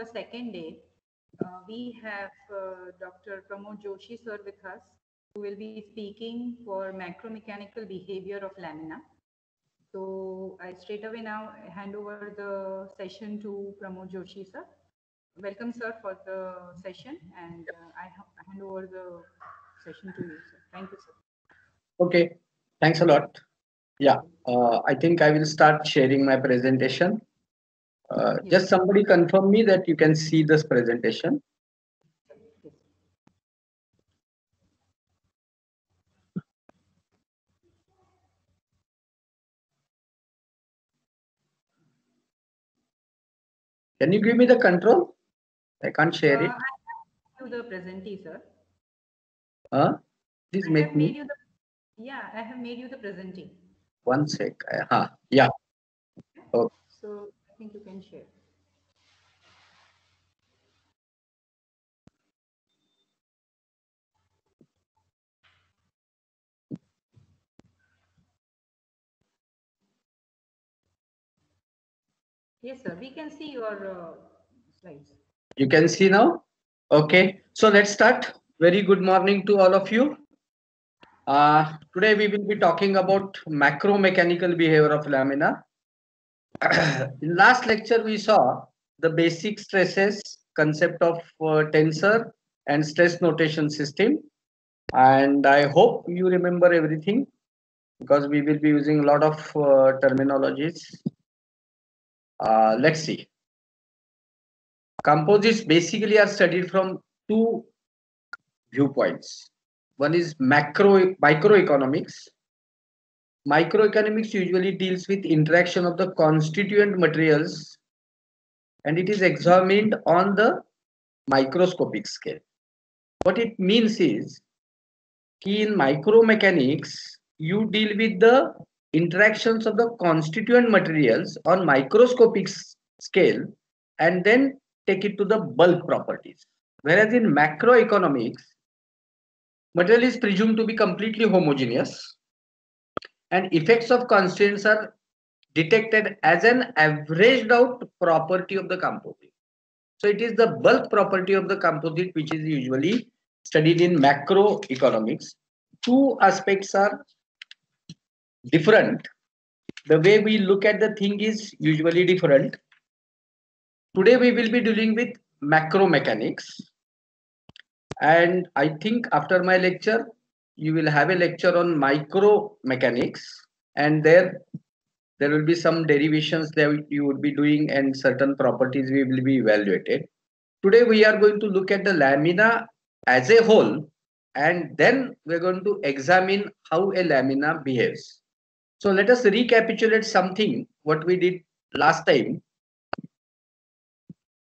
the second day, we have Dr. Pramod Joshi sir with us, who will be speaking for macromechanical behavior of lamina. So I straight away now hand over the session to Pramod Joshi sir. Welcome sir for the session, and I hand over the session to you sir. Thank you sir. Okay, thanks a lot. Yeah, I think I will start sharing my presentation. Yes. Just somebody confirm me that you can see this presentation. Yes. Can you give me the control? I can't share it. I have made you the presentee sir. Please I make have made me you the I have made you the presentee. one sec. Yeah. Okay. So I think you can share. Yes, sir. We can see your slides. You can see now. Okay. So let's start. Very good morning to all of you. Today we will be talking about macro mechanical behavior of lamina. In last lecture we saw the basic stresses, concept of tensor and stress notation system, and I hope you remember everything because we will be using a lot of terminologies. Let's see. Composites basically are studied from two viewpoints. One is microeconomics. Microeconomics usually deals with interaction of the constituent materials, and it is examined on the microscopic scale. What it means is, in micromechanics, you deal with the interactions of the constituent materials on microscopic scale and then take it to the bulk properties. Whereas in macroeconomics, material is presumed to be completely homogeneous and effects of constraints are detected as an averaged out property of the composite. So it is the bulk property of the composite which is usually studied in macroeconomics. Two aspects are different. The way we look at the thing is usually different. Today we will be dealing with macro mechanics, and I think after my lecture you will have a lecture on micro mechanics, and there will be some derivations that you would be doing and certain properties we will be evaluated. Today we are going to look at the lamina as a whole, and then we're going to examine how a lamina behaves. So let us recapitulate something what we did last time.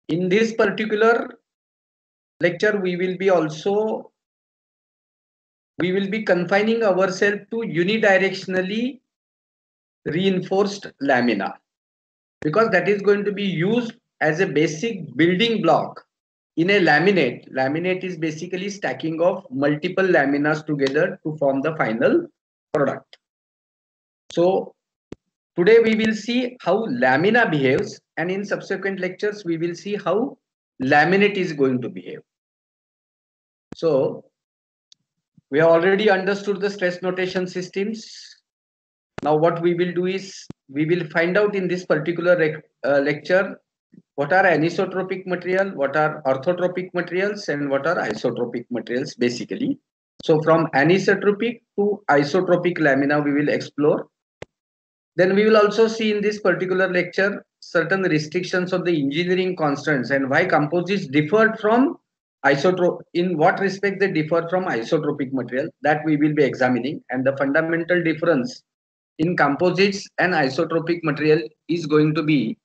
In this particular lecture, we will be confining ourselves to unidirectionally reinforced lamina, because that is going to be used as a basic building block in a laminate. Laminate is basically stacking of multiple laminas together to form the final product. So today we will see how lamina behaves, and in subsequent lectures we will see how laminate is going to behave. So we have already understood the stress notation systems. Now what we will do is we will find out in this particular lecture what are anisotropic material, what are orthotropic materials, and what are isotropic materials basically. So from anisotropic to isotropic lamina we will explore. Then we will also see in this particular lecture certain restrictions of the engineering constants and why composites differed from isotropic, in what respect they differ from isotropic material, that we will be examining, and the fundamental difference in composites and isotropic material is going to be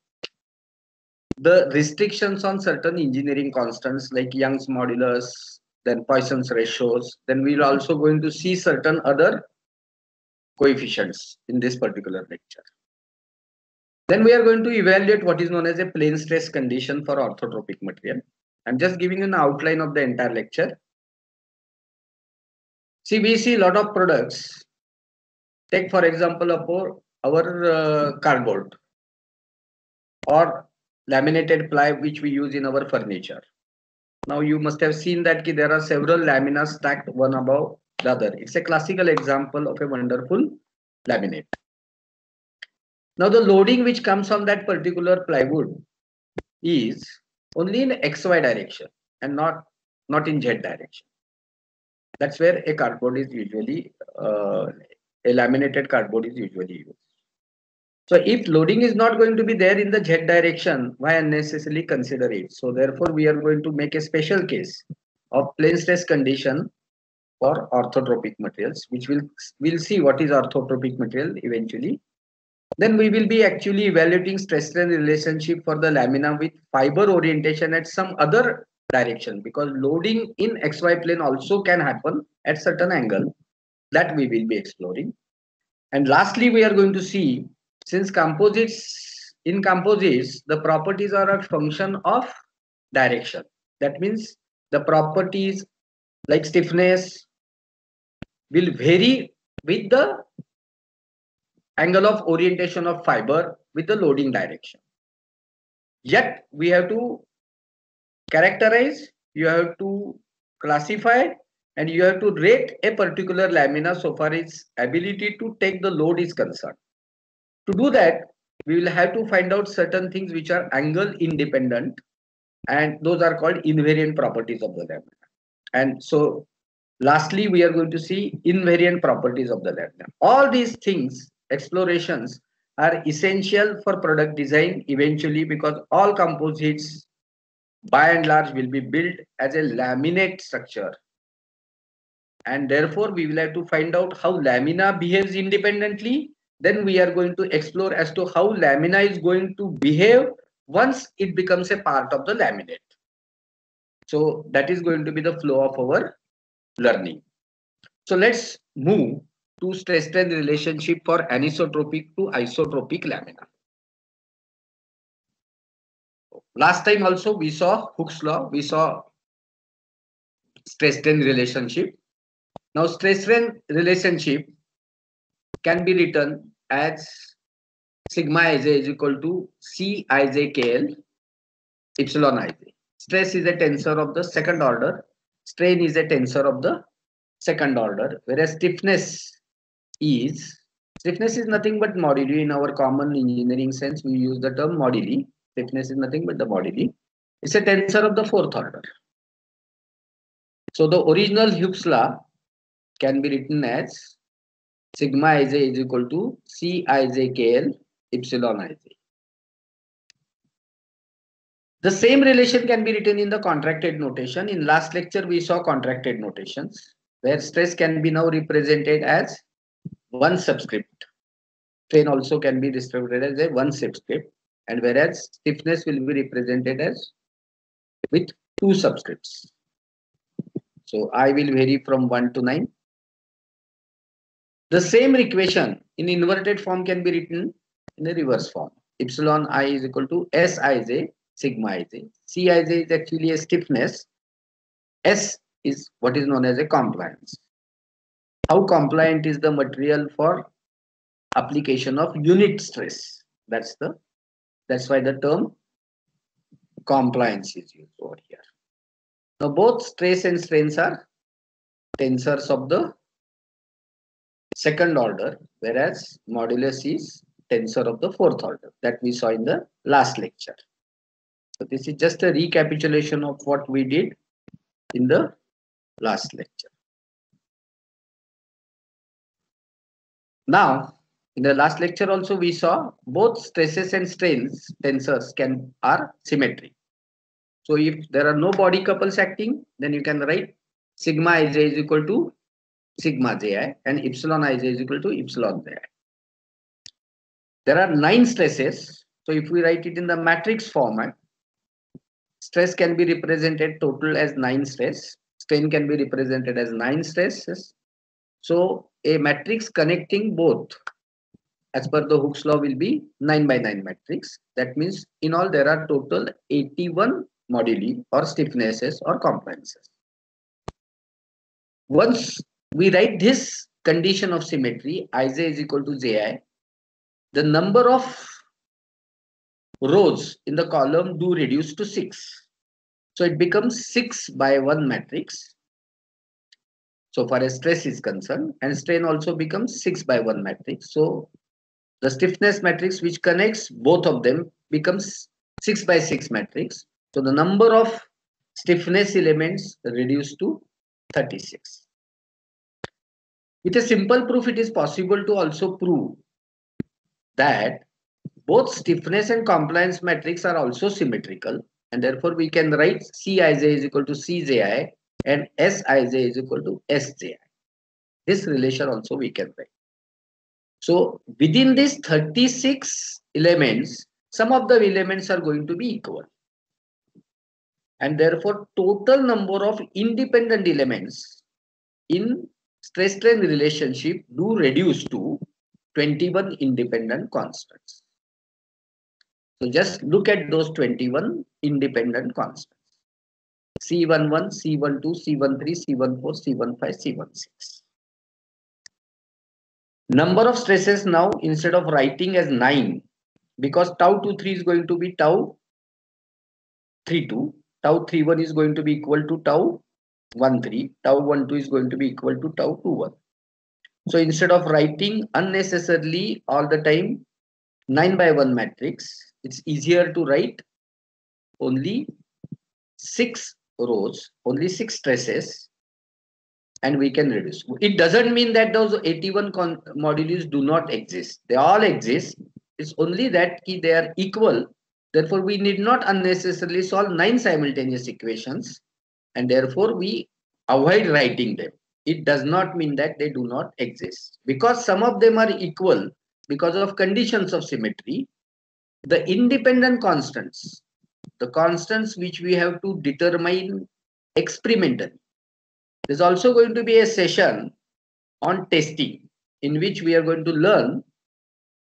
the restrictions on certain engineering constants like Young's modulus, then Poisson's ratios. Then we are also going to see certain other coefficients in this particular lecture. Then we are going to evaluate what is known as a plane stress condition for orthotropic material. I'm just giving you an outline of the entire lecture. See, we see a lot of products. Take for example our cardboard or laminated ply which we use in our furniture. Now you must have seen that there are several laminas stacked one above the other. It's a classical example of a wonderful laminate. Now the loading which comes on that particular plywood is only in XY direction and not in Z direction. That's where a cardboard is usually a laminated cardboard is usually used. So if loading is not going to be there in the Z direction, why unnecessarily consider it? So therefore we are going to make a special case of plane stress condition for orthotropic materials, which we'll see what is orthotropic material eventually. Then we will be actually evaluating stress strain relationship for the lamina with fiber orientation at some other direction, because loading in XY plane also can happen at certain angle that we will be exploring. And lastly, we are going to see, since in composites, the properties are a function of direction. That means the properties like stiffness will vary with the angle of orientation of fiber with the loading direction. Yet we have to characterize, you have to classify, and you have to rate a particular lamina so far its ability to take the load is concerned. To do that, we will have to find out certain things which are angle independent, and those are called invariant properties of the lamina. And so lastly, we are going to see invariant properties of the lamina. All these things, explorations, are essential for product design eventually, because all composites by and large will be built as a laminate structure. And therefore, we will have to find out how lamina behaves independently. Then we are going to explore as to how lamina is going to behave once it becomes a part of the laminate. So that is going to be the flow of our learning. So let's move to stress strain relationship for anisotropic to isotropic lamina. Last time also we saw Hooke's law, we saw stress strain relationship. Now stress strain relationship can be written as sigma ij is equal to C ij KL epsilon ij. Stress is a tensor of the second order, strain is a tensor of the second order, whereas stiffness is nothing but moduli. In our common engineering sense, we use the term moduli. Stiffness is nothing but the moduli. It's a tensor of the fourth order. So the original Hooke's law can be written as sigma ij is equal to C ij KL epsilon ij. The same relation can be written in the contracted notation. In last lecture, we saw contracted notations where stress can be now represented as one subscript. Strain also can be distributed as a one subscript, and whereas stiffness will be represented as with two subscripts. So I will vary from 1 to 9. The same equation in inverted form can be written in a reverse form. Epsilon I is equal to S ij sigma ij. C ij is actually a stiffness. S is what is known as a compliance. How compliant is the material for application of unit stress? That's why the term compliance is used over here. Now both stress and strains are tensors of the second order, whereas modulus is tensor of the fourth order, that we saw in the last lecture. So this is just a recapitulation of what we did in the last lecture. Now, in the last lecture also we saw both stresses and strains tensors are symmetric. So if there are no body couples acting, then you can write sigma ij is equal to sigma ji and epsilon ij is equal to epsilon ji. There are 9 stresses. So if we write it in the matrix format, stress can be represented total as 9 stress. Strain can be represented as 9 stresses. So a matrix connecting both as per the Hooke's law will be 9 by 9 matrix. That means in all there are total 81 moduli or stiffnesses or compliances. Once we write this condition of symmetry, Ij is equal to Ji, the number of rows in the column do reduce to 6. So it becomes 6 by 1 matrix. So far as stress is concerned, and strain also becomes 6 by 1 matrix. So the stiffness matrix which connects both of them becomes 6 by 6 matrix. So the number of stiffness elements reduced to 36. With a simple proof, it is possible to also prove that both stiffness and compliance matrix are also symmetrical, and therefore we can write Cij is equal to Cji and Sij is equal to Sji. This relation also we can write. So within these 36 elements, some of the elements are going to be equal. And therefore, total number of independent elements in stress-strain relationship do reduce to 21 independent constants. So just look at those 21 independent constants. C11, C12, C13, C14, C15, C16. Number of stresses now, instead of writing as 9, because tau 23 is going to be tau 32, tau 31 is going to be equal to tau 13, tau 12 is going to be equal to tau 21. So instead of writing unnecessarily all the time 9 by 1 matrix, it's easier to write only 6 rows, only 6 stresses, and we can reduce. It doesn't mean that those 81 modules do not exist. They all exist. It's only that they are equal. Therefore, we need not unnecessarily solve 9 simultaneous equations, and therefore we avoid writing them. It does not mean that they do not exist. Because some of them are equal because of conditions of symmetry, the independent constants, the constants which we have to determine experimentally. There's also going to be a session on testing in which we are going to learn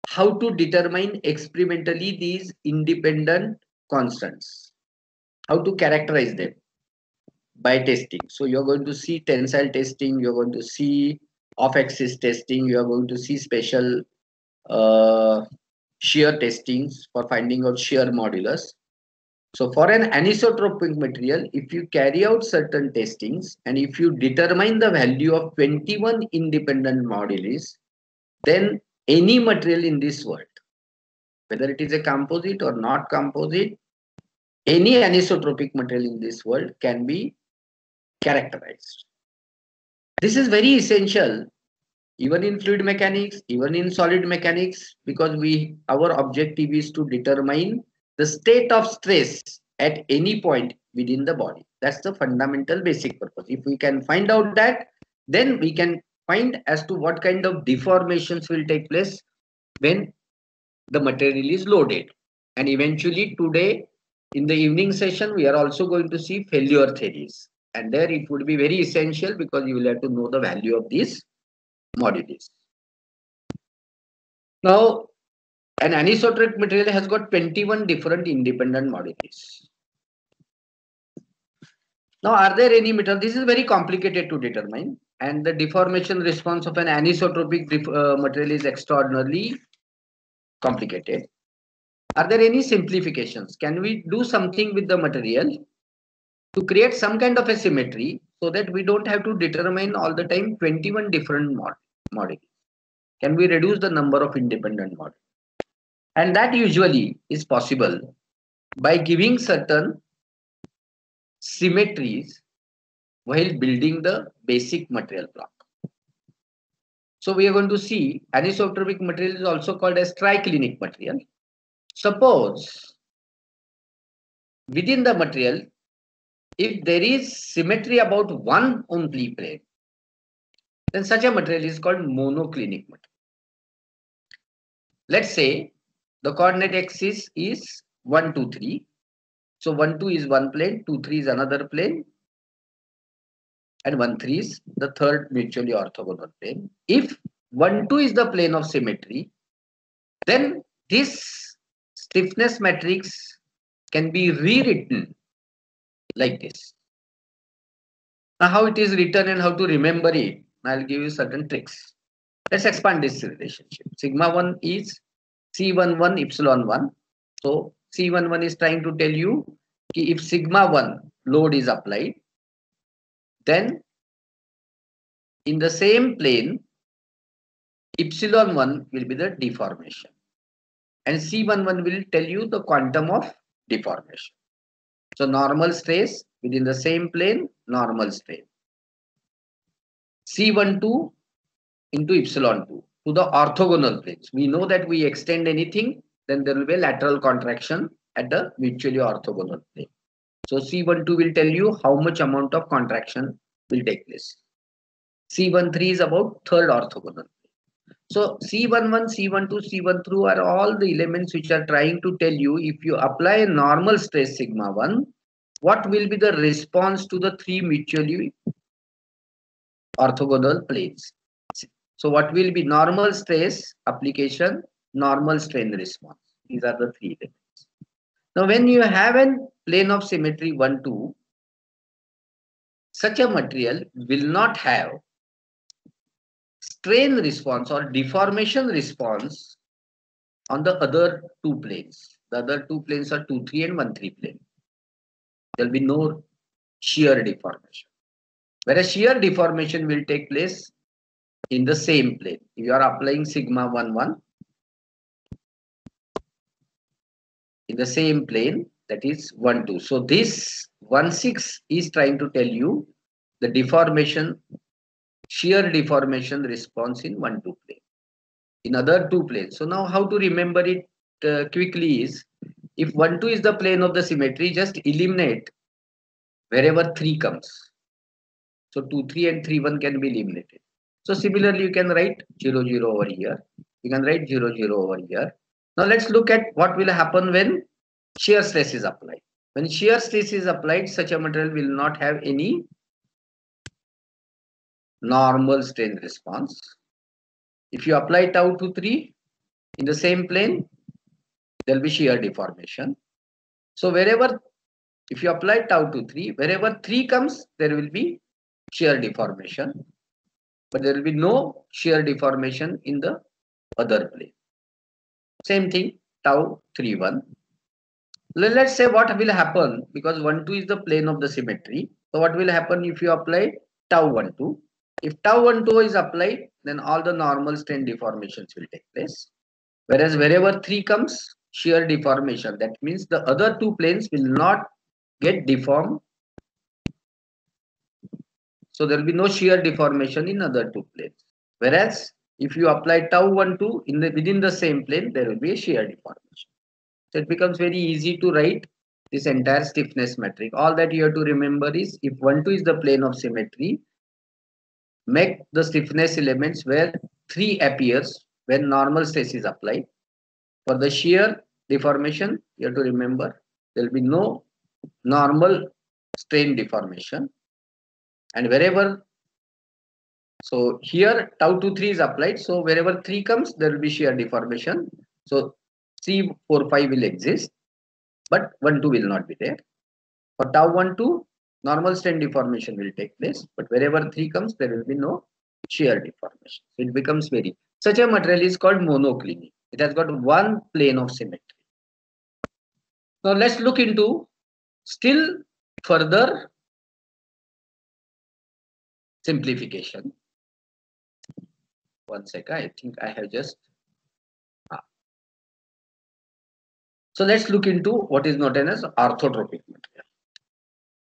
how to determine experimentally these independent constants, how to characterize them by testing. So you're going to see tensile testing, you're going to see off-axis testing, you're going to see special shear testings for finding out shear modulus. So for an anisotropic material, if you carry out certain testings and if you determine the value of 21 independent moduli, then any material in this world, whether it is a composite or not composite, any anisotropic material in this world can be characterized. This is very essential even in fluid mechanics, even in solid mechanics, because our objective is to determine the state of stress at any point within the body. That's the fundamental basic purpose. If we can find out that, then we can find as to what kind of deformations will take place when the material is loaded. And eventually today in the evening session, we are also going to see failure theories. And there it would be very essential because you will have to know the value of these modules. Now, an anisotropic material has got 21 different independent modules. Now, are there any material? This is very complicated to determine, and the deformation response of an anisotropic material is extraordinarily complicated. Are there any simplifications? Can we do something with the material to create some kind of a symmetry so that we don't have to determine all the time 21 different modules? Can we reduce the number of independent modules? And that usually is possible by giving certain symmetries while building the basic material block. So we are going to see anisotropic material is also called as triclinic material. Suppose within the material, if there is symmetry about one only plane, then such a material is called monoclinic material. Let's say the coordinate axis is 1, 2, 3. So 1, 2 is one plane, 2, 3 is another plane, and 1, 3 is the third mutually orthogonal plane. If 1, 2 is the plane of symmetry, then this stiffness matrix can be rewritten like this. Now, how it is written and how to remember it, I'll give you certain tricks. Let's expand this relationship. Sigma 1 is C11 epsilon 1. So C11 is trying to tell you ki if sigma 1 load is applied, then in the same plane, epsilon 1 will be the deformation. And C11 will tell you the quantum of deformation. So normal stress within the same plane, normal strain. C12 into epsilon 2 to the orthogonal planes. We know that we extend anything, then there will be a lateral contraction at the mutually orthogonal plane. So C12 will tell you how much amount of contraction will take place. C13 is about third orthogonal. So C11, C12, C13 are all the elements which are trying to tell you if you apply a normal stress sigma 1, what will be the response to the three mutually orthogonal planes. So what will be normal stress application, normal strain response. These are the three elements. Now when you have a plane of symmetry 1, 2, such a material will not have strain response or deformation response on the other two planes. The other two planes are 2, 3 and 1, 3 plane. There will be no shear deformation. Whereas shear deformation will take place in the same plane. You are applying sigma 1, 1 in the same plane, that is 1, 2. So this 1, 6 is trying to tell you the deformation, shear deformation response in 1, 2 plane. In other two planes. So now how to remember it quickly is, if 1, 2 is the plane of the symmetry, just eliminate wherever 3 comes. So 2, 3 and 3, 1 can be eliminated. So similarly, you can write 0, 0 over here. You can write 0, 0 over here. Now let's look at what will happen when shear stress is applied. When shear stress is applied, such a material will not have any normal strain response. If you apply tau to 3 in the same plane, there will be shear deformation. So wherever, if you apply tau to 3, wherever 3 comes, there will be shear deformation. But there will be no shear deformation in the other plane. Same thing, tau 3, 1. Let's say what will happen, because 1, 2 is the plane of the symmetry. So what will happen if you apply tau 1, 2? If tau 1, 2 is applied, then all the normal strain deformations will take place. Whereas wherever 3 comes, shear deformation. That means the other two planes will not get deformed. So there will be no shear deformation in other two planes. Whereas if you apply tau 1, 2 within the same plane, there will be a shear deformation. So it becomes very easy to write this entire stiffness metric. All that you have to remember is, if 1, 2 is the plane of symmetry, make the stiffness elements where 3 appears when normal stress is applied. For the shear deformation, you have to remember there will be no normal strain deformation. And wherever, so here tau 2, 3 is applied. So wherever 3 comes, there will be shear deformation. So C 4, 5 will exist, but 1, 2 will not be there. For tau 1, 2, normal strain deformation will take place, but wherever 3 comes, there will be no shear deformation. So it becomes very, such a material is called monoclinic. It has got one plane of symmetry. Now let's look into still further simplification. One second, I think I have just. So let's look into what is known as orthotropic material.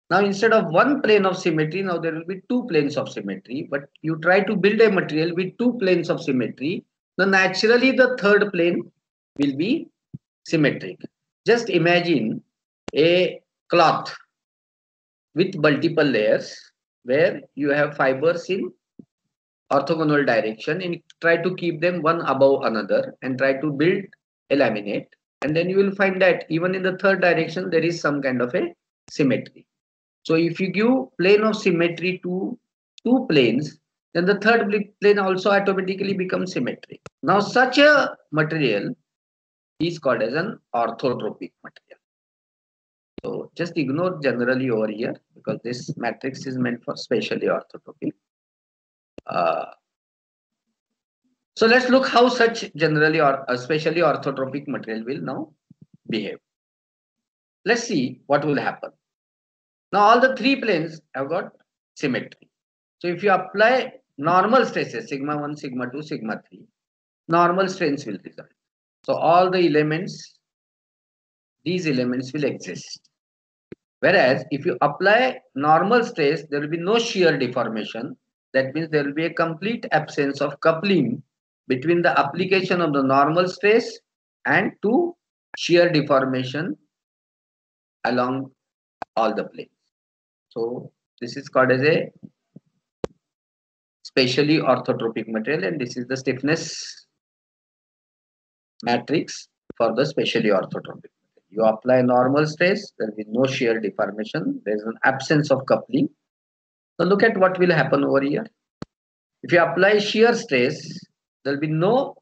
Now instead of one plane of symmetry, now there will be two planes of symmetry, but you try to build a material with two planes of symmetry, then naturally the third plane will be symmetric. Just imagine a cloth with multiple layers where you have fibers in orthogonal direction and try to keep them one above another and try to build a laminate, and then you will find that even in the third direction there is some kind of a symmetry. So if you give plane of symmetry to two planes, then the third plane also automatically becomes symmetric. Now such a material is called as an orthotropic material. So just ignore generally over here because this matrix is meant for specially orthotropic. So let's look how such generally or especially orthotropic material will now behave. let's see what will happen. Now all the three planes have got symmetry. So if you apply normal stresses, sigma 1, sigma 2, sigma 3, normal strains will result. So all the elements, these elements will exist. Whereas if you apply normal stress, there will be no shear deformation. That means there will be a complete absence of coupling between the application of the normal stress and to shear deformation along all the planes. So this is called as a spatially orthotropic material, and this is the stiffness matrix for the spatially orthotropic. You apply normal stress, there will be no shear deformation, there is an absence of coupling. So look at what will happen over here. If you apply shear stress, there will be no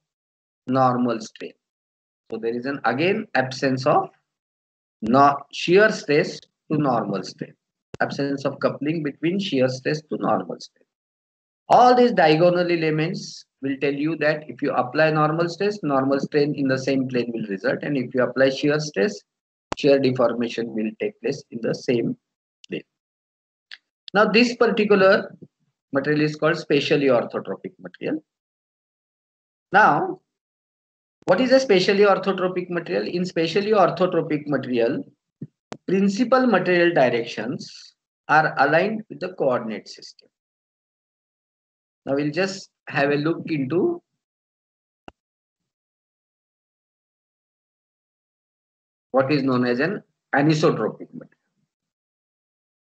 normal strain. So there is an again absence of shear stress to normal strain. Absence of coupling between shear stress to normal strain. All these diagonal elements will tell you that if you apply normal strain in the same plane will result, and if you apply shear stress, shear deformation will take place in the same plane. Now this particular material is called spatially orthotropic material. Now, what is a spatially orthotropic material? In spatially orthotropic material, principal material directions are aligned with the coordinate system. Now we'll just have a look into what is known as an anisotropic material.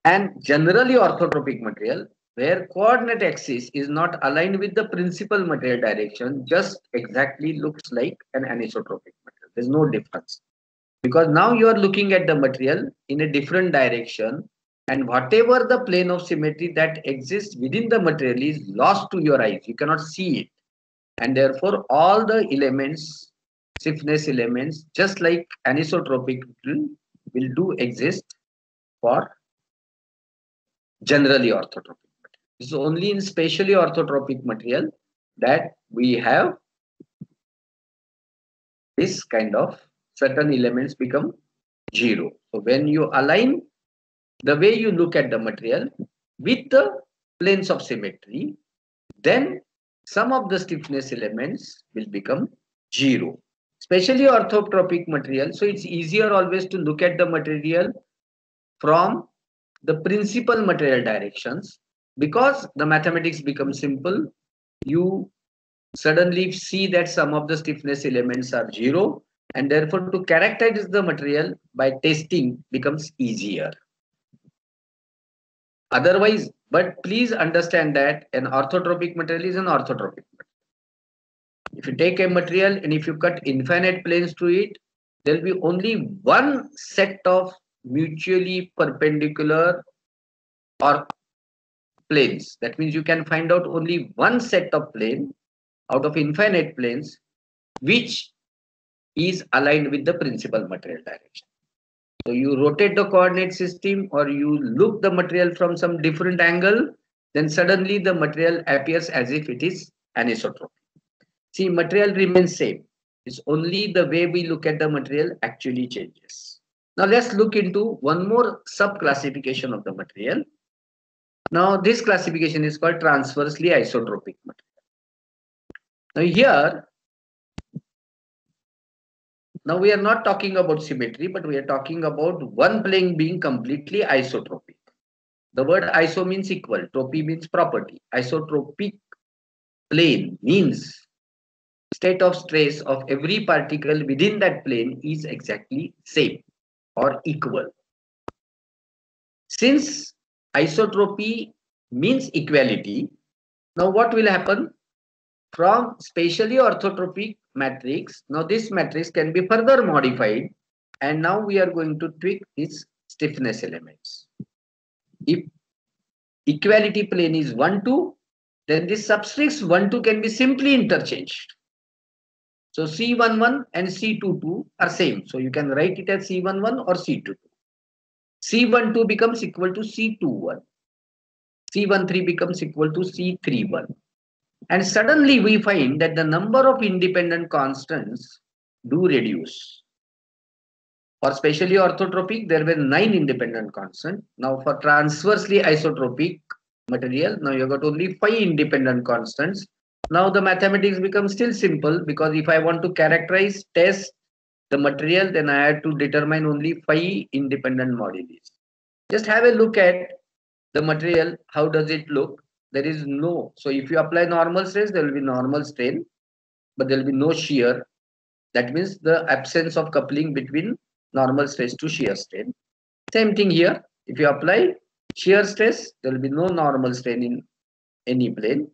And generally orthotropic material, where coordinate axis is not aligned with the principal material direction, just exactly looks like an anisotropic material. There's no difference. Because now you are looking at the material in a different direction, and whatever the plane of symmetry that exists within the material is lost to your eyes. You cannot see it. And therefore, all the elements, stiffness elements, just like anisotropic will do exist for generally orthotropic material. This is only in spatially orthotropic material that we have this kind of certain elements become zero. So when you align the way you look at the material with the planes of symmetry, then some of the stiffness elements will become zero. Especially orthotropic material, so it's easier always to look at the material from the principal material directions, because the mathematics become simple. You suddenly see that some of the stiffness elements are zero, and therefore to characterize the material by testing becomes easier. Otherwise, but please understand that an orthotropic material is an orthotropic material. If you take a material and if you cut infinite planes to it, there will be only one set of mutually perpendicular or planes. That means you can find out only one set of plane out of infinite planes which is aligned with the principal material direction. So you rotate the coordinate system or you look the material from some different angle, then suddenly the material appears as if it is anisotropic. See, material remains same. It's only the way we look at the material actually changes. Now let's look into one more sub-classification of the material. Now this classification is called transversely isotropic material. Now here, now we are not talking about symmetry, but we are talking about one plane being completely isotropic. The word iso means equal, tropy means property. Isotropic plane means state of stress of every particle within that plane is exactly same or equal. Since isotropy means equality, now what will happen? From spatially orthotropic matrix, now this matrix can be further modified, and now we are going to tweak its stiffness elements. If equality plane is 1, 2, then this substrate 1, 2 can be simply interchanged. So C11 and C22 are same. So you can write it as C11 or C22. C12 becomes equal to C21. C13 becomes equal to C31. And suddenly we find that the number of independent constants do reduce. For specially orthotropic, there were 9 independent constants. Now for transversely isotropic material, now you got only 5 independent constants. Now the mathematics becomes still simple, because if I want to characterize, test the material, then I had to determine only 5 independent moduli. Just have a look at the material. How does it look? There is no, so if you apply normal stress, there will be normal strain, but there will be no shear. That means the absence of coupling between normal stress to shear strain. Same thing here. If you apply shear stress, there will be no normal strain in any plane.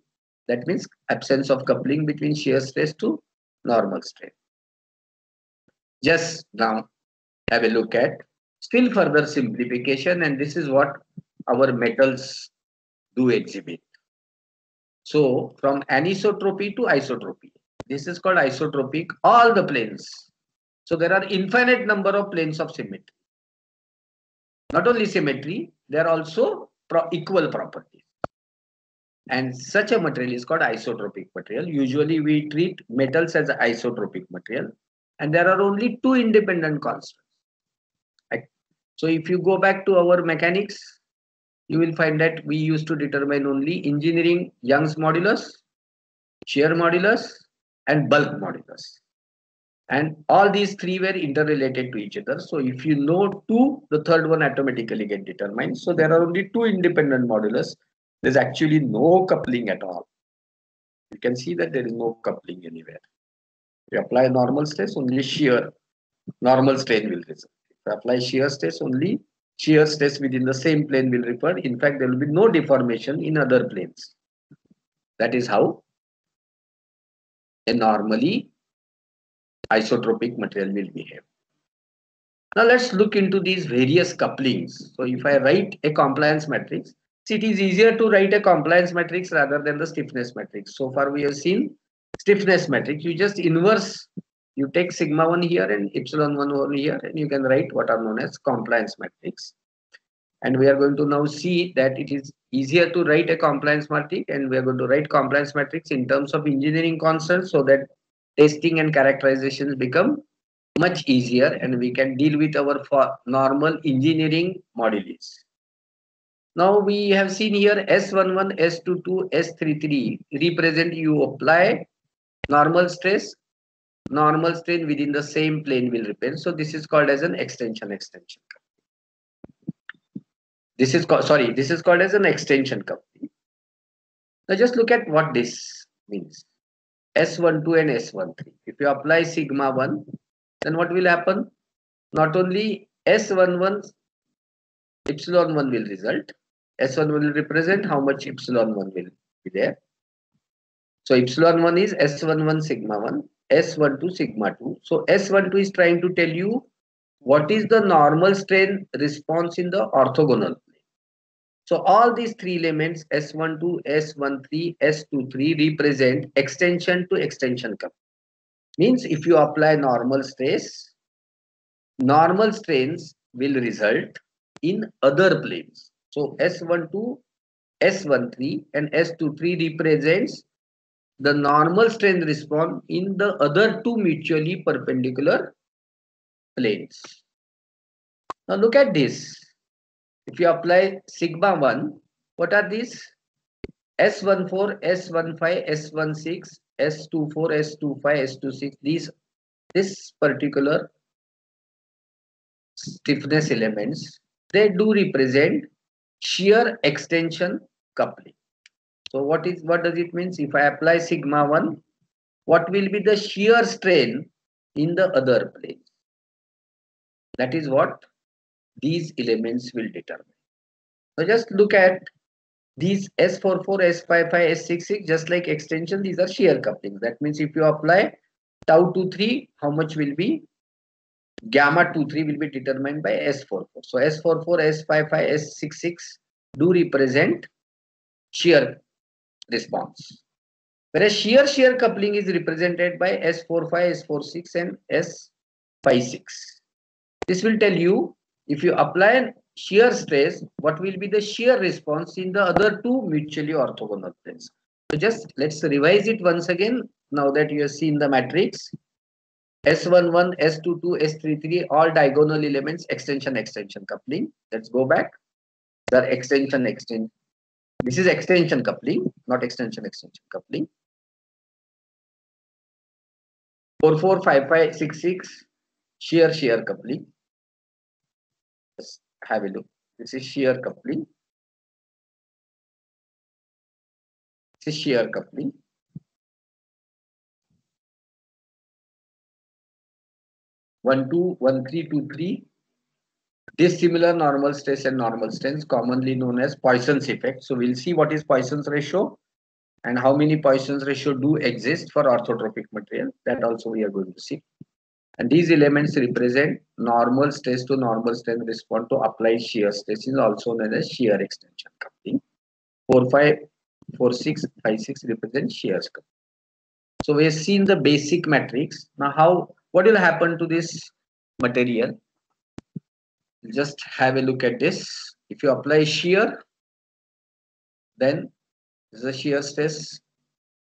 That means absence of coupling between shear stress to normal strain. Just now have a look at still further simplification, and this is what our metals do exhibit. So from anisotropy to isotropy, this is called isotropic, all the planes. So there are infinite number of planes of symmetry. Not only symmetry, they are also equal properties. And such a material is called isotropic material. Usually we treat metals as an isotropic material, and there are only 2 independent constants. Right? So if you go back to our mechanics, you will find that we used to determine only engineering Young's modulus, shear modulus, and bulk modulus. And all these 3 were interrelated to each other. So if you know 2, the third one automatically get determined. So there are only 2 independent modulus. There's actually no coupling at all. You can see that there is no coupling anywhere. If you apply normal stress, only shear, normal strain will result. If you apply shear stress, only shear stress within the same plane will refer. In fact, there will be no deformation in other planes. That is how a normally isotropic material will behave. Now let's look into these various couplings. So if I write a compliance matrix, it is easier to write a compliance matrix rather than the stiffness matrix. So far we have seen stiffness matrix. You just inverse, you take sigma 1 here and epsilon 1 over here, and you can write what are known as compliance matrix. And we are going to now see that it is easier to write a compliance matrix, and we are going to write compliance matrix in terms of engineering constants, so that testing and characterizations become much easier, and we can deal with our normal engineering modules. Now we have seen here S11, S22, S33 represent, you apply normal stress, normal strain within the same plane will represent. So this is called as an extension. This is called, sorry, this is called as an extension coupling. Now just look at what this means. S12 and S13. If you apply sigma 1, then what will happen? Not only S11 epsilon 1 will result. S1 will represent how much epsilon 1 will be there. So epsilon 1 is S11 sigma 1, S12 sigma 2. So S12 is trying to tell you what is the normal strain response in the orthogonal plane. So all these 3 elements S12, S13, S23 represent extension to extension coupling. Means if you apply normal stress, normal strains will result in other planes. So S12, S13 and S23 represents the normal strain response in the other 2 mutually perpendicular planes. Now look at this. If you apply sigma 1, what are these? S14, S15, S16, S24, S25, S26. This particular stiffness elements, they do represent shear extension coupling. So what does it mean? If I apply sigma 1, what will be the shear strain in the other plane? That is what these elements will determine. So just look at these S44, S55, S66, just like extension, these are shear couplings. That means if you apply tau 23, how much will be? Gamma 23 will be determined by S44. So S44, S55, S66 do represent shear response. Whereas shear coupling is represented by S45, S46 and S56. This will tell you if you apply shear stress, what will be the shear response in the other 2 mutually orthogonal planes. So just let's revise it once again now that you have seen the matrix. S11, S22, S33, all diagonal elements, extension coupling. Let's go back. The extension. This is extension coupling, not extension coupling. 445566 shear coupling. Let's have a look. This is shear coupling. This is shear coupling. One, two, 1, 3, 2, 3. Dissimilar normal stress and normal strains, commonly known as Poisson's effect. So we'll see what is Poisson's ratio and how many Poisson's ratio do exist for orthotropic material. That also we are going to see. And these elements represent normal stress to normal strain response to applied shear stress, is also known as shear extension coupling. 4, 5, 4, 6, 5, 6 represent shear coupling. So we have seen the basic matrix. Now what will happen to this material? Just have a look at this. If you apply shear, then this is the shear stress.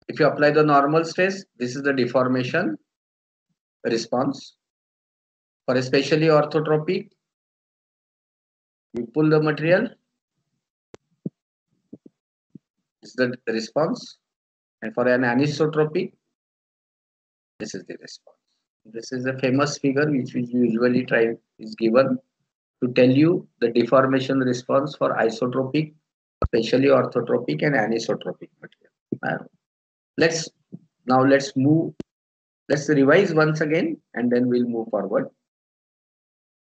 If you apply the normal stress, this is the deformation response. For especially orthotropic, you pull the material, this is the response. And for an anisotropic, this is the response. This is a famous figure which we usually try is given to tell you the deformation response for isotropic, especially orthotropic and anisotropic material. Let's revise once again and then we'll move forward.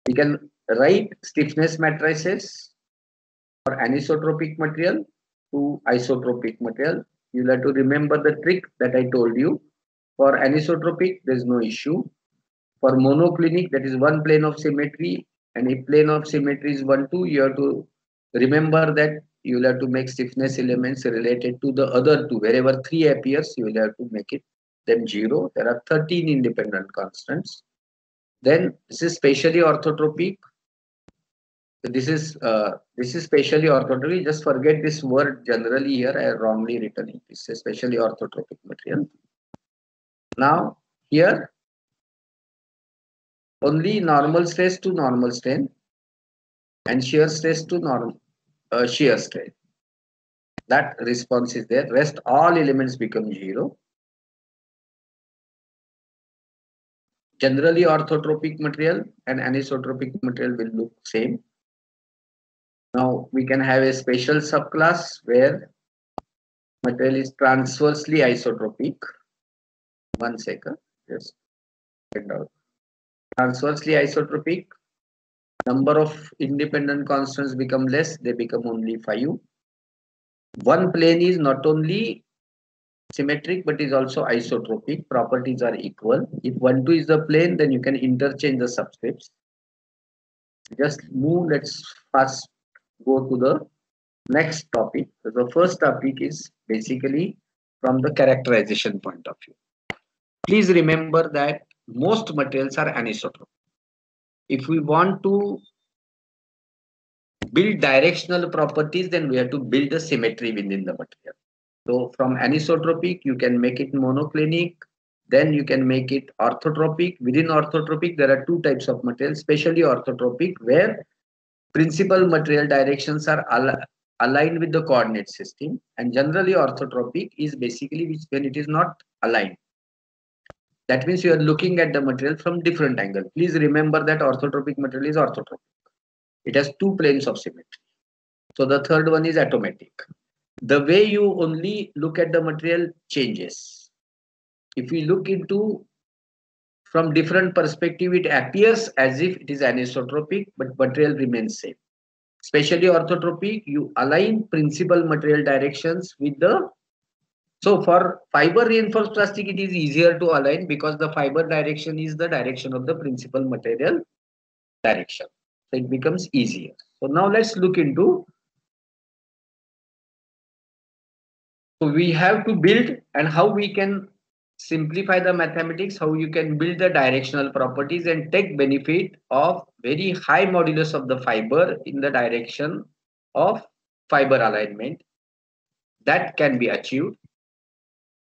We can write stiffness matrices for anisotropic material to isotropic material. You'll have to remember the trick that I told you. For anisotropic, there's no issue. For monoclinic, that is one plane of symmetry, and if plane of symmetry is 1, 2, you have to remember that you will have to make stiffness elements related to the other two. Wherever 3 appears, you will have to make it them 0. There are 13 independent constants. Then this is specially orthotropic. This is specially orthotropic. Just forget this word generally here. I have wrongly written it. This is specially orthotropic material. Now here only normal stress to normal strain and shear stress to normal shear strain. That response is there. Rest all elements become 0. Generally orthotropic material and anisotropic material will look same. Now we can have a special subclass where material is transversely isotropic. 1 second, just get out. Transversely isotropic, number of independent constants become less, they become only 5. One plane is not only symmetric but is also isotropic. Properties are equal. If 1, 2 is the plane, then you can interchange the subscripts. Just move. Let's first go to the next topic. So the first topic is basically from the characterization point of view. Please remember that most materials are anisotropic. If we want to build directional properties, then we have to build a symmetry within the material. So from anisotropic, you can make it monoclinic, then you can make it orthotropic. Within orthotropic, there are 2 types of materials, especially orthotropic, where principal material directions are aligned with the coordinate system, and generally orthotropic is basically when it is not aligned. That means you are looking at the material from different angle. Please remember that orthotropic material is orthotropic. It has 2 planes of symmetry. So the third one is atomatic. The way you only look at the material changes. If we look into from different perspective, it appears as if it is anisotropic, but material remains same. Especially orthotropic, you align principal material directions with the. So for fiber reinforced plastic, it is easier to align because the fiber direction is the direction of the principal material direction. So it becomes easier. So now let's look into. So we have to build and how we can simplify the mathematics, how you can build the directional properties and take benefit of very high modulus of the fiber in the direction of fiber alignment. That can be achieved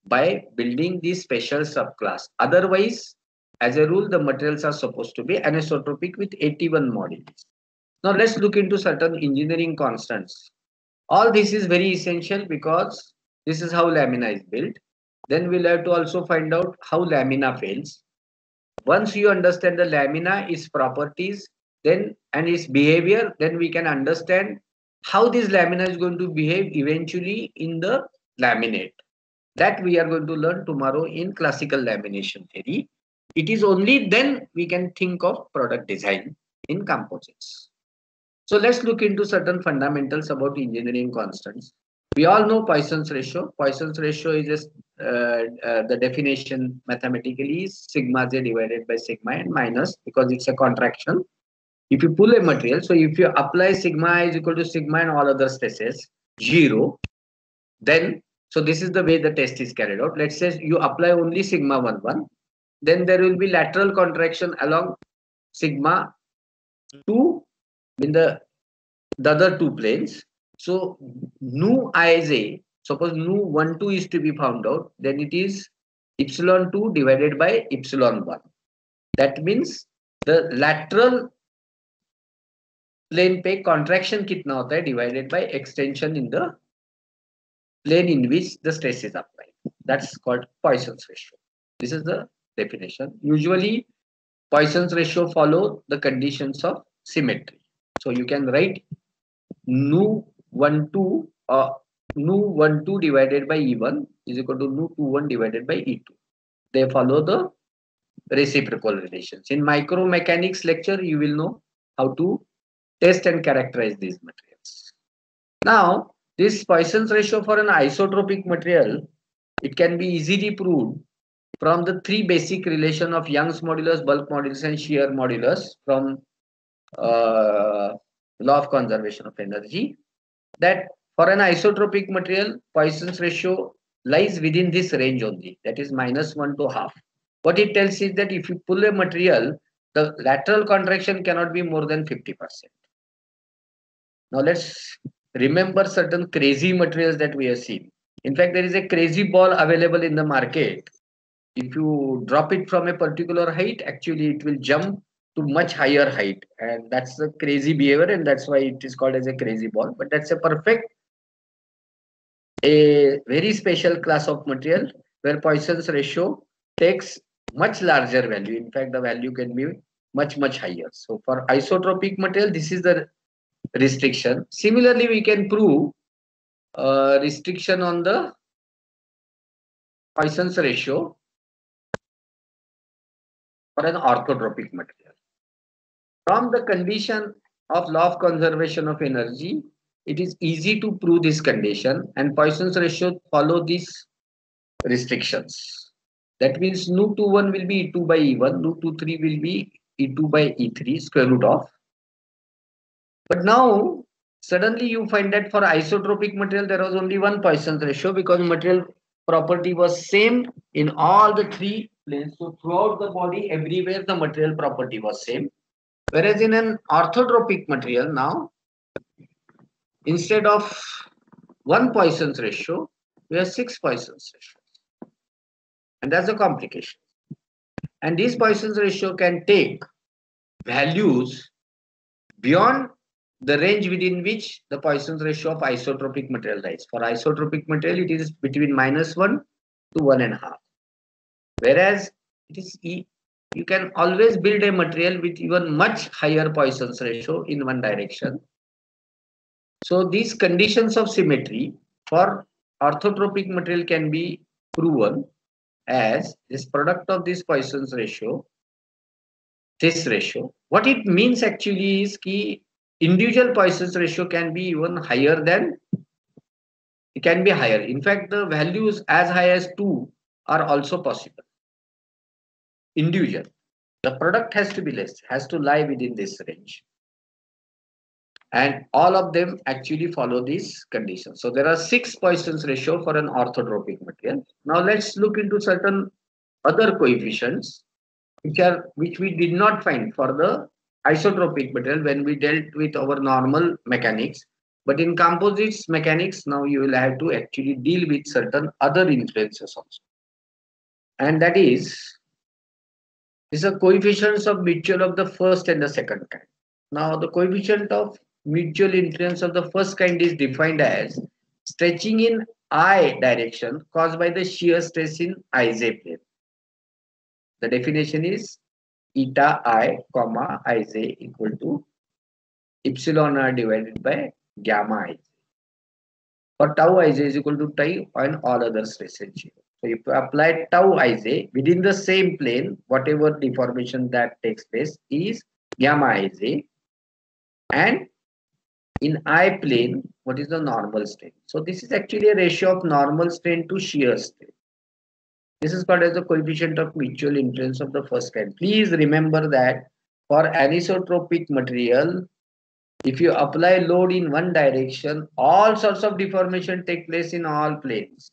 by building this special subclass. Otherwise, as a rule, the materials are supposed to be anisotropic with 81 modules. Now let's look into certain engineering constants. All this is very essential because this is how lamina is built. Then we'll have to also find out how lamina fails. Once you understand the lamina, its properties, then and its behavior, then we can understand how this lamina is going to behave eventually in the laminate. That we are going to learn tomorrow in classical lamination theory. It is only then we can think of product design in composites. So let's look into certain fundamentals about engineering constants. We all know Poisson's ratio. Poisson's ratio is just the definition mathematically is sigma z divided by sigma n minus, because it's a contraction. If you pull a material, so if you apply sigma I is equal to sigma and all other stresses 0, then so this is the way the test is carried out. Let's say you apply only sigma 1, then there will be lateral contraction along sigma 2 in the other two planes. So nu Ij, suppose nu 1, 2 is to be found out, then it is epsilon 2 divided by epsilon 1. That means the lateral plane पे contraction कितना होता है divided by extension in the plane in which the stress is applied. That's called Poisson's ratio. This is the definition. Usually Poisson's ratio follow the conditions of symmetry. So you can write nu 1 2 nu 1 2 divided by E1 is equal to nu 2 1 divided by E2. They follow the reciprocal relations. In micromechanics lecture, you will know how to test and characterize these materials. Now, this Poisson's ratio for an isotropic material, it can be easily proved from the three basic relation of Young's modulus, bulk modulus, and shear modulus from law of conservation of energy, that for an isotropic material, Poisson's ratio lies within this range only, that is -1 to half. What it tells is that if you pull a material, the lateral contraction cannot be more than 50%. Now let's remember certain crazy materials that we have seen. In fact, there is a crazy ball available in the market. If you drop it from a particular height, actually it will jump to much higher height, and that's a crazy behavior, and that's why it is called as a crazy ball. But that's a very special class of material where Poisson's ratio takes much larger value. In fact, the value can be much higher. So for isotropic material, this is the restriction. Similarly, we can prove restriction on the Poisson's ratio for an orthotropic material. From the condition of law of conservation of energy, it is easy to prove this condition, and Poisson's ratio follow these restrictions. That means nu 2 1 will be E2 by E1, nu 2 3 will be E2 by E3 square root of. But now suddenly you find that for isotropic material there was only one Poisson's ratio, because material property was same in all the three planes. So throughout the body, everywhere the material property was same. Whereas in an orthotropic material, now instead of one Poisson's ratio, we have 6 Poisson's ratios, and that's a complication. And this Poisson's ratio can take values beyond the range within which the Poisson's ratio of isotropic material lies. For isotropic material, it is between -1 to 1.5. Whereas it is you can always build a material with even much higher Poisson's ratio in one direction. So these conditions of symmetry for orthotropic material can be proven as this product of this Poisson's ratio, this ratio. What it means actually is that individual Poisson's ratio can be even higher than, it can be higher. In fact, the values as high as 2 are also possible. Individual. The product has to be less, has to lie within this range. And all of them actually follow these conditions. So there are 6 Poisson's ratio for an orthotropic material. Now let's look into certain other coefficients which we did not find for the isotropic material when we dealt with our normal mechanics. But in composites mechanics, now you will have to actually deal with certain other influences also. And that is These are coefficients of mutual of the first and the second kind. Now, the coefficient of mutual influence of the first kind is defined as stretching in I direction caused by the shear stress in IJ plane. The definition is eta I comma IJ equal to epsilon r divided by gamma I. For tau ij is equal to tau and all other stress and shear. So if you apply tau ij within the same plane, whatever deformation that takes place is gamma ij, and in I plane, what is the normal strain? So this is actually a ratio of normal strain to shear strain. This is called as the coefficient of mutual influence of the first kind. Please remember that for anisotropic material, if you apply load in one direction, all sorts of deformation take place in all planes.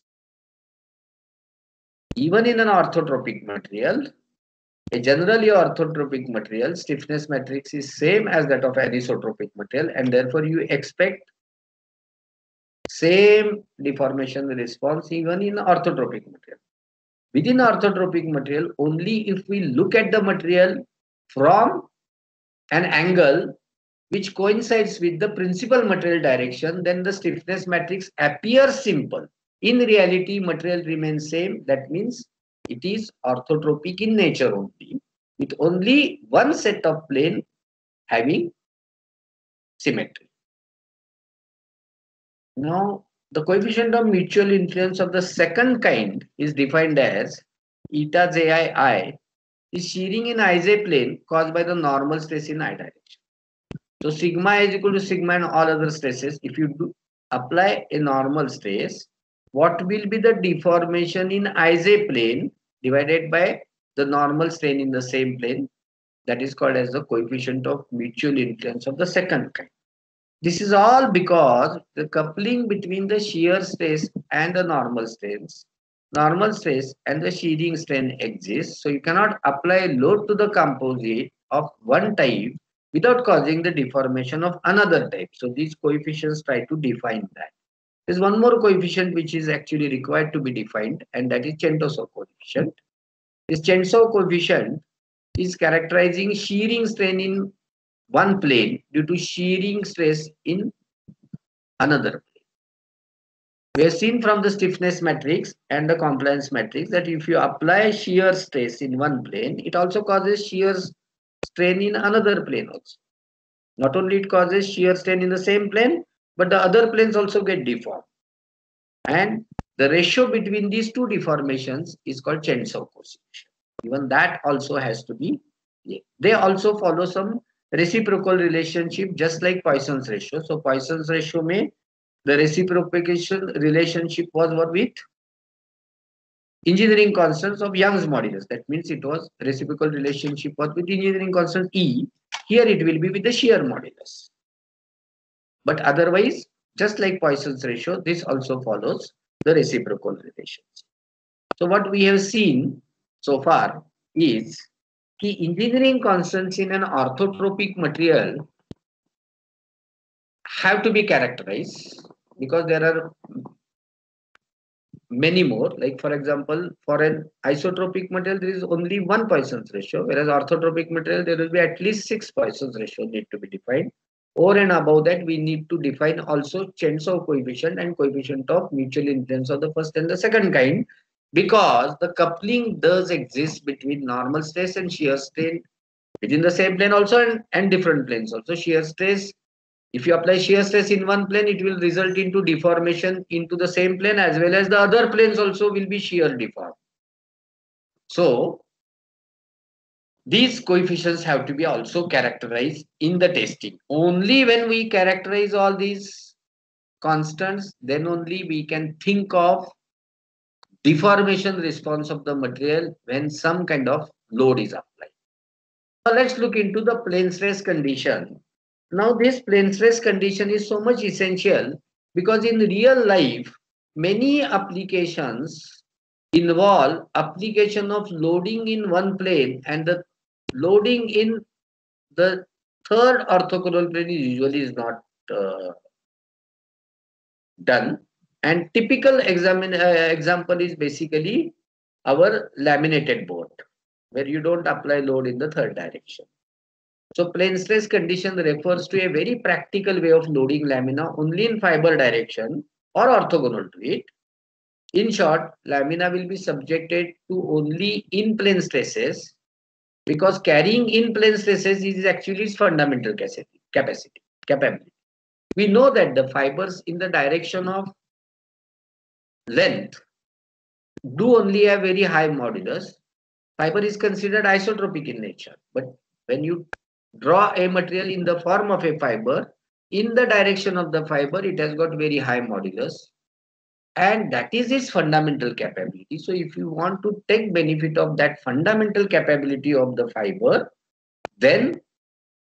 Even in an orthotropic material, a generally orthotropic material, stiffness matrix is same as that of anisotropic material, and therefore you expect same deformation response even in orthotropic material. Within orthotropic material, only if we look at the material from an angle which coincides with the principal material direction, then the stiffness matrix appears simple. In reality, material remains same. That means it is orthotropic in nature only, with only one set of plane having symmetry. Now, the coefficient of mutual influence of the second kind is defined as eta ji is shearing in ij plane caused by the normal stress in I direction. So sigma is equal to sigma and all other stresses. If you do apply a normal stress, what will be the deformation in IJ plane divided by the normal strain in the same plane? That is called as the coefficient of mutual influence of the second kind. This is all because the coupling between the shear stress and the normal stress and the shearing strain exists. So you cannot apply load to the composite of one type without causing the deformation of another type. So these coefficients try to define that. There's one more coefficient which is actually required to be defined, and that is Chertoff coefficient. This Chertoff coefficient is characterizing shearing strain in one plane due to shearing stress in another plane. We have seen from the stiffness matrix and the compliance matrix that if you apply shear stress in one plane, it also causes shear strain in another plane also. Not only it causes shear strain in the same plane, but the other planes also get deformed. And the ratio between these two deformations is called Chertoff coefficient. Even that also has to be, they also follow some reciprocal relationship just like Poisson's ratio. So Poisson's ratio may, the reciprocation relationship was what with engineering constants of Young's modulus. That means it was reciprocal relationship was with engineering constant E. Here it will be with the shear modulus. But otherwise, just like Poisson's ratio, this also follows the reciprocal relationship. So what we have seen so far is the engineering constants in an orthotropic material have to be characterized because there are many more. Like for example, for an isotropic material, there is only one Poisson's ratio, whereas orthotropic material, there will be at least 6 Poisson's ratio need to be defined. Over and above that, we need to define also Chertoff coefficient and coefficient of mutual influence of the first and the second kind, because the coupling does exist between normal stress and shear strain within the same plane also, and different planes also. Shear stress, if you apply shear stress in one plane, it will result into deformation into the same plane, as well as the other planes also will be shear deformed. So these coefficients have to be also characterized in the testing. Only when we characterize all these constants, then only we can think of deformation response of the material when some kind of load is applied. Now let's look into the plane stress condition. Now this plane stress condition is so much essential because in real life, many applications involve application of loading in one plane, and the loading in the third orthogonal plane usually is not done. And typical example is basically our laminated board. where you don't apply load in the third direction. So plane stress condition refers to a very practical way of loading lamina only in fiber direction or orthogonal to it. In short, lamina will be subjected to only in plane stresses, because carrying in plane stresses is actually its fundamental capability. We know that the fibers in the direction of length do only have very high modulus. Fiber is considered isotropic in nature, but when you draw a material in the form of a fiber, in the direction of the fiber, it has got very high modulus, and that is its fundamental capability. So if you want to take benefit of that fundamental capability of the fiber, then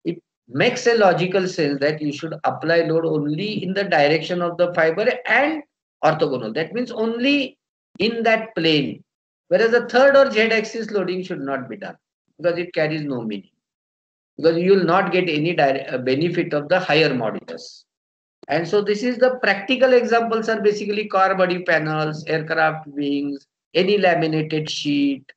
it makes a logical sense that you should apply load only in the direction of the fiber and orthogonal. That means only in that plane. Whereas the third or z-axis loading should not be done, because it carries no meaning. Because you will not get any benefit of the higher modulus. And so this is the practical examples are basically car body panels, aircraft wings, any laminated sheet.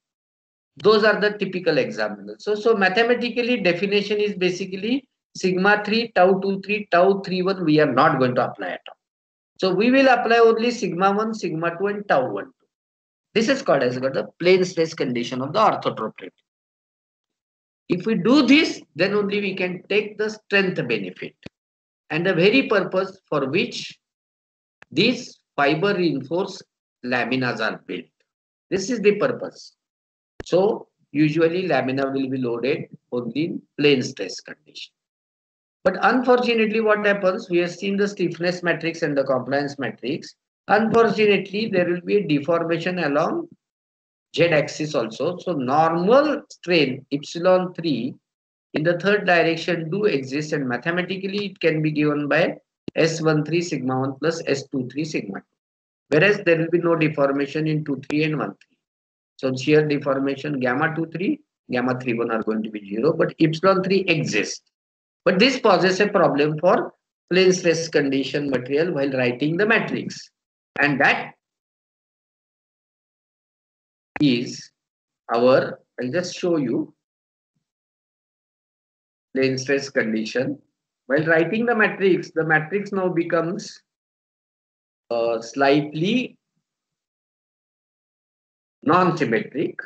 Those are the typical examples. So mathematically definition is basically sigma 3, tau 2, 3, tau 3, 1 we are not going to apply at all. So we will apply only sigma 1, sigma 2 and tau 1. This is called as the plane stress condition of the orthotropic. If we do this, then only we can take the strength benefit and the very purpose for which these fiber reinforced laminas are built. This is the purpose. So usually lamina will be loaded only in plane stress condition. But unfortunately, what happens? We have seen the stiffness matrix and the compliance matrix. Unfortunately, there will be a deformation along z-axis also. So normal strain epsilon 3 in the third direction do exist, and mathematically it can be given by S13 sigma 1 plus S23 sigma 2. Whereas there will be no deformation in 2,3 and 1,3. So shear deformation gamma 2,3, gamma 3,1 are going to be 0, but epsilon 3 exists. But this poses a problem for plane stress condition material while writing the matrix. And that is our, I'll just show you plane stress condition. While writing the matrix now becomes slightly non-symmetric.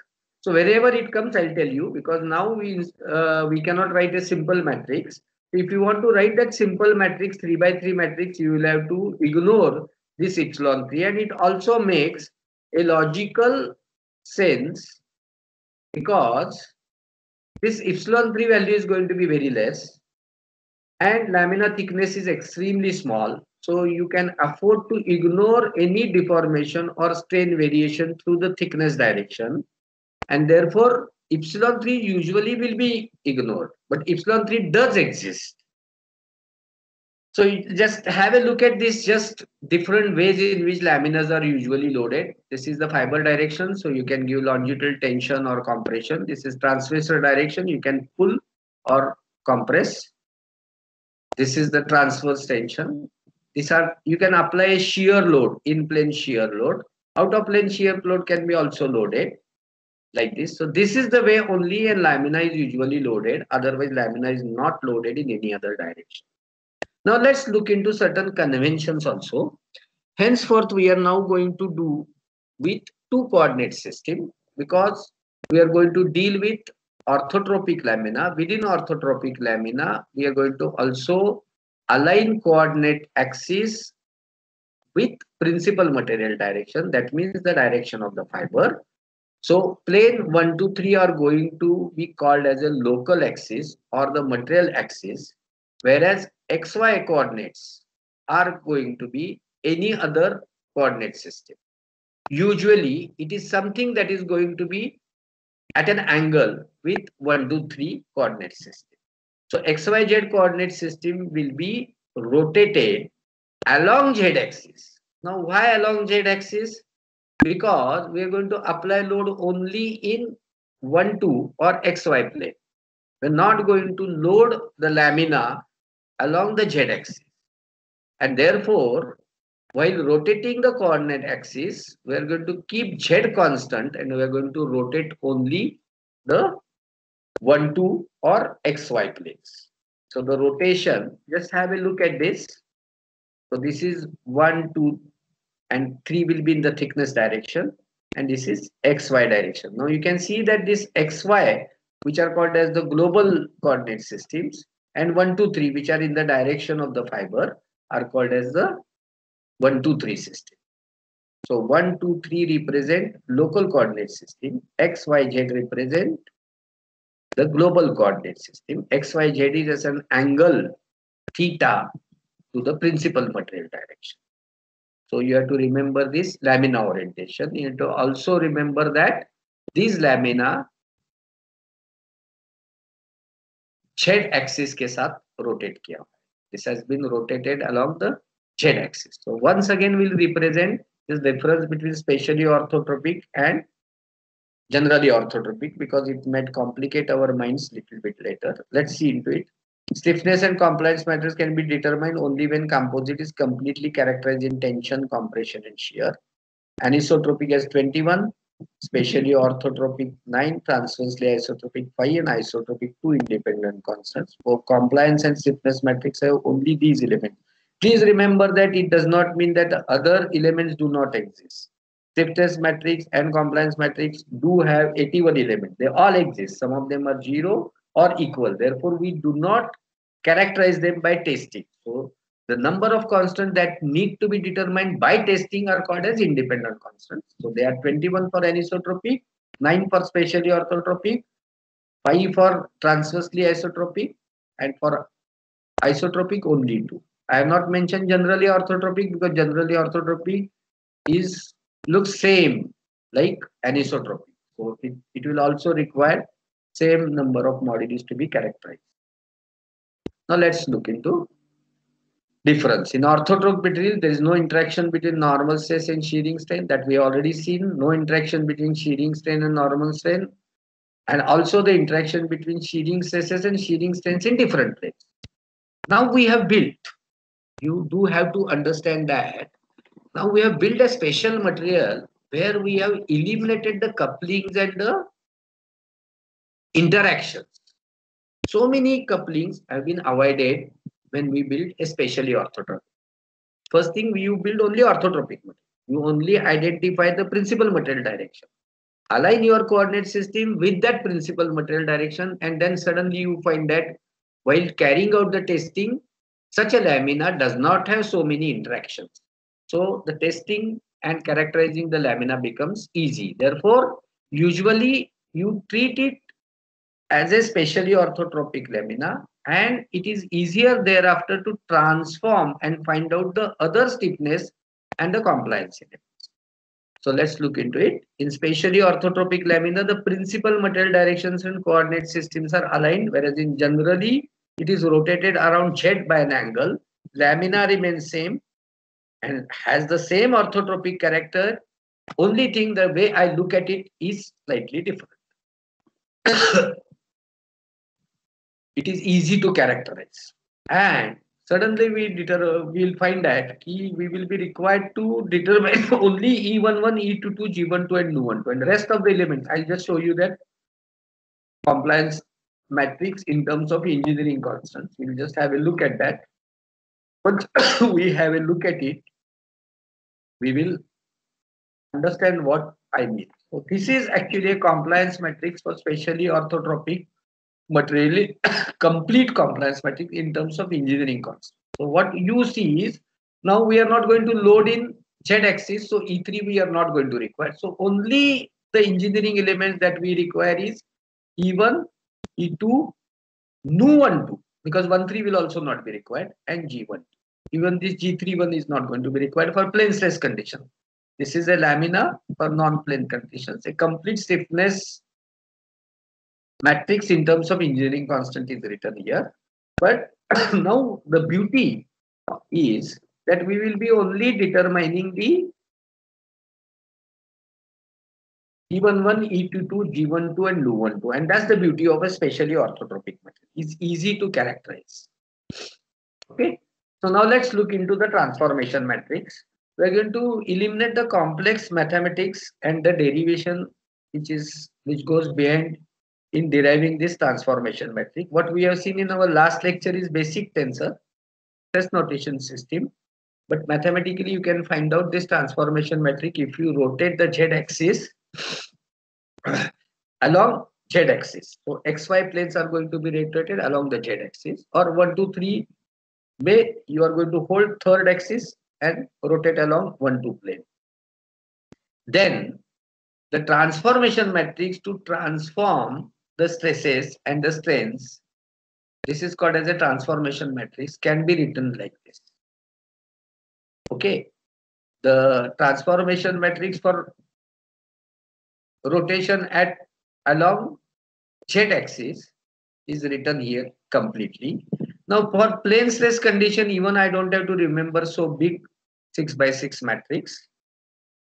So wherever it comes, I'll tell you, because now we cannot write a simple matrix. If you want to write that simple matrix, 3 by 3 matrix, you will have to ignore this epsilon 3, and it also makes a logical sense because this epsilon 3 value is going to be very less and lamina thickness is extremely small. So you can afford to ignore any deformation or strain variation through the thickness direction, and therefore epsilon 3 usually will be ignored, but epsilon 3 does exist. So you just have a look at this, just different ways in which laminas are usually loaded. This is the fiber direction, so you can give longitudinal tension or compression. This is transversal direction, you can pull or compress. This is the transverse tension. These are, you can apply a shear load, in plane shear load. Out of plane shear load can be also loaded like this. So this is the way only a lamina is usually loaded. Otherwise lamina is not loaded in any other direction. Now let's look into certain conventions also. Henceforth we are now going to do with two coordinate system, because we are going to deal with orthotropic lamina. Within orthotropic lamina, we are going to also align coordinate axis with principal material direction. That means the direction of the fiber. So plane 1, 2, 3 are going to be called as a local axis or the material axis, whereas XY coordinates are going to be any other coordinate system. Usually it is something that is going to be at an angle with 1, 2, 3 coordinate system. So XYZ coordinate system will be rotated along Z axis. Now why along Z axis? Because we are going to apply load only in 1, 2 or XY plane. We are not going to load the lamina along the Z axis. And therefore, while rotating the coordinate axis, we are going to keep Z constant and we are going to rotate only the 1, 2 or XY planes. So the rotation, just have a look at this. So this is 1, 2 and 3 will be in the thickness direction, and this is XY direction. Now you can see that this XY, which are called as the global coordinate systems, and 1, 2, 3, which are in the direction of the fiber, are called as the 1, 2, 3 system. So 1, 2, 3 represent local coordinate system. X, Y, Z represent the global coordinate system. X, Y, Z is as an angle theta to the principal material direction. So you have to remember this lamina orientation. You have to also remember that this lamina Z axis के साथ rotate किया हुआ है. This has been rotated along the Z axis. So once again we'll represent this difference between spatially orthotropic and generally orthotropic, because it might complicate our minds little bit later. Let's see into it. Stiffness and compliance matters can be determined only when composite is completely characterized in tension, compression, and shear. Anisotropic has 21, spatially orthotropic 9, transversely isotropic 5, and isotropic 2 independent constants. For compliance and stiffness matrix have only these elements. Please remember that it does not mean that the other elements do not exist. Stiffness matrix and compliance matrix do have 81 elements. They all exist. Some of them are 0 or equal. Therefore, we do not characterize them by testing. So the number of constants that need to be determined by testing are called as independent constants. So they are 21 for anisotropic, 9 for spatially orthotropic, 5 for transversely isotropic, and for isotropic only 2. I have not mentioned generally orthotropic because generally orthotropic is looks same like anisotropic. So it will also require same number of modules to be characterized. Now let's look into difference. In orthotropic material, there is no interaction between normal stress and shearing strain, that we already seen. No interaction between shearing strain and normal strain, and also the interaction between shearing stresses and shearing strains in different planes. Now we have built, you do have to understand that now we have built a special material where we have eliminated the couplings and the interactions. So many couplings have been avoided when we build a specially orthotropic. First thing, you build only orthotropic material. You only identify the principal material direction. Align your coordinate system with that principal material direction, and then suddenly you find that while carrying out the testing, such a lamina does not have so many interactions. So the testing and characterizing the lamina becomes easy. Therefore, usually you treat it as a specially orthotropic lamina, and it is easier thereafter to transform and find out the other stiffness and the compliance elements. So let's look into it. In spatially orthotropic lamina, the principal material directions and coordinate systems are aligned, whereas in generally it is rotated around Z by an angle. Lamina remains same and has the same orthotropic character. Only thing, the way I look at it is slightly different. It is easy to characterize, and suddenly we'll find that we will be required to determine only E11, E22, G12, and U12, and the rest of the elements. I'll just show you that compliance matrix in terms of engineering constants. We'll just have a look at that. Once we have a look at it, we will understand what I mean. So this is actually a compliance matrix for spatially orthotropic material, complete compliance matrix in terms of engineering constants. So what you see is, now we are not going to load in Z axis, so E3 we are not going to require. So only the engineering elements that we require is E1, E2, Nu12, because 1,3 will also not be required, and G1. Even this G31 is not going to be required for plane stress condition. This is a lamina for non-plane conditions. A complete stiffness matrix in terms of engineering constant is written here. But now the beauty is that we will be only determining the E11, E22, G12, and Nu12, and that's the beauty of a spatially orthotropic material. It's easy to characterize. Okay, so now let's look into the transformation matrix. We're going to eliminate the complex mathematics and the derivation which goes behind in deriving this transformation metric. What we have seen in our last lecture is basic tensor stress notation system, but mathematically you can find out this transformation metric if you rotate the z-axis along z-axis. So xy planes are going to be rotated along the z-axis, or 1, 2, 3 way you are going to hold third axis and rotate along 1, 2 plane. Then the transformation matrix to transform the stresses and the strains, this is called as a transformation matrix, can be written like this. Okay, the transformation matrix for rotation at along z-axis is written here completely. Now for plane stress condition, even I don't have to remember so big 6 by 6 matrix.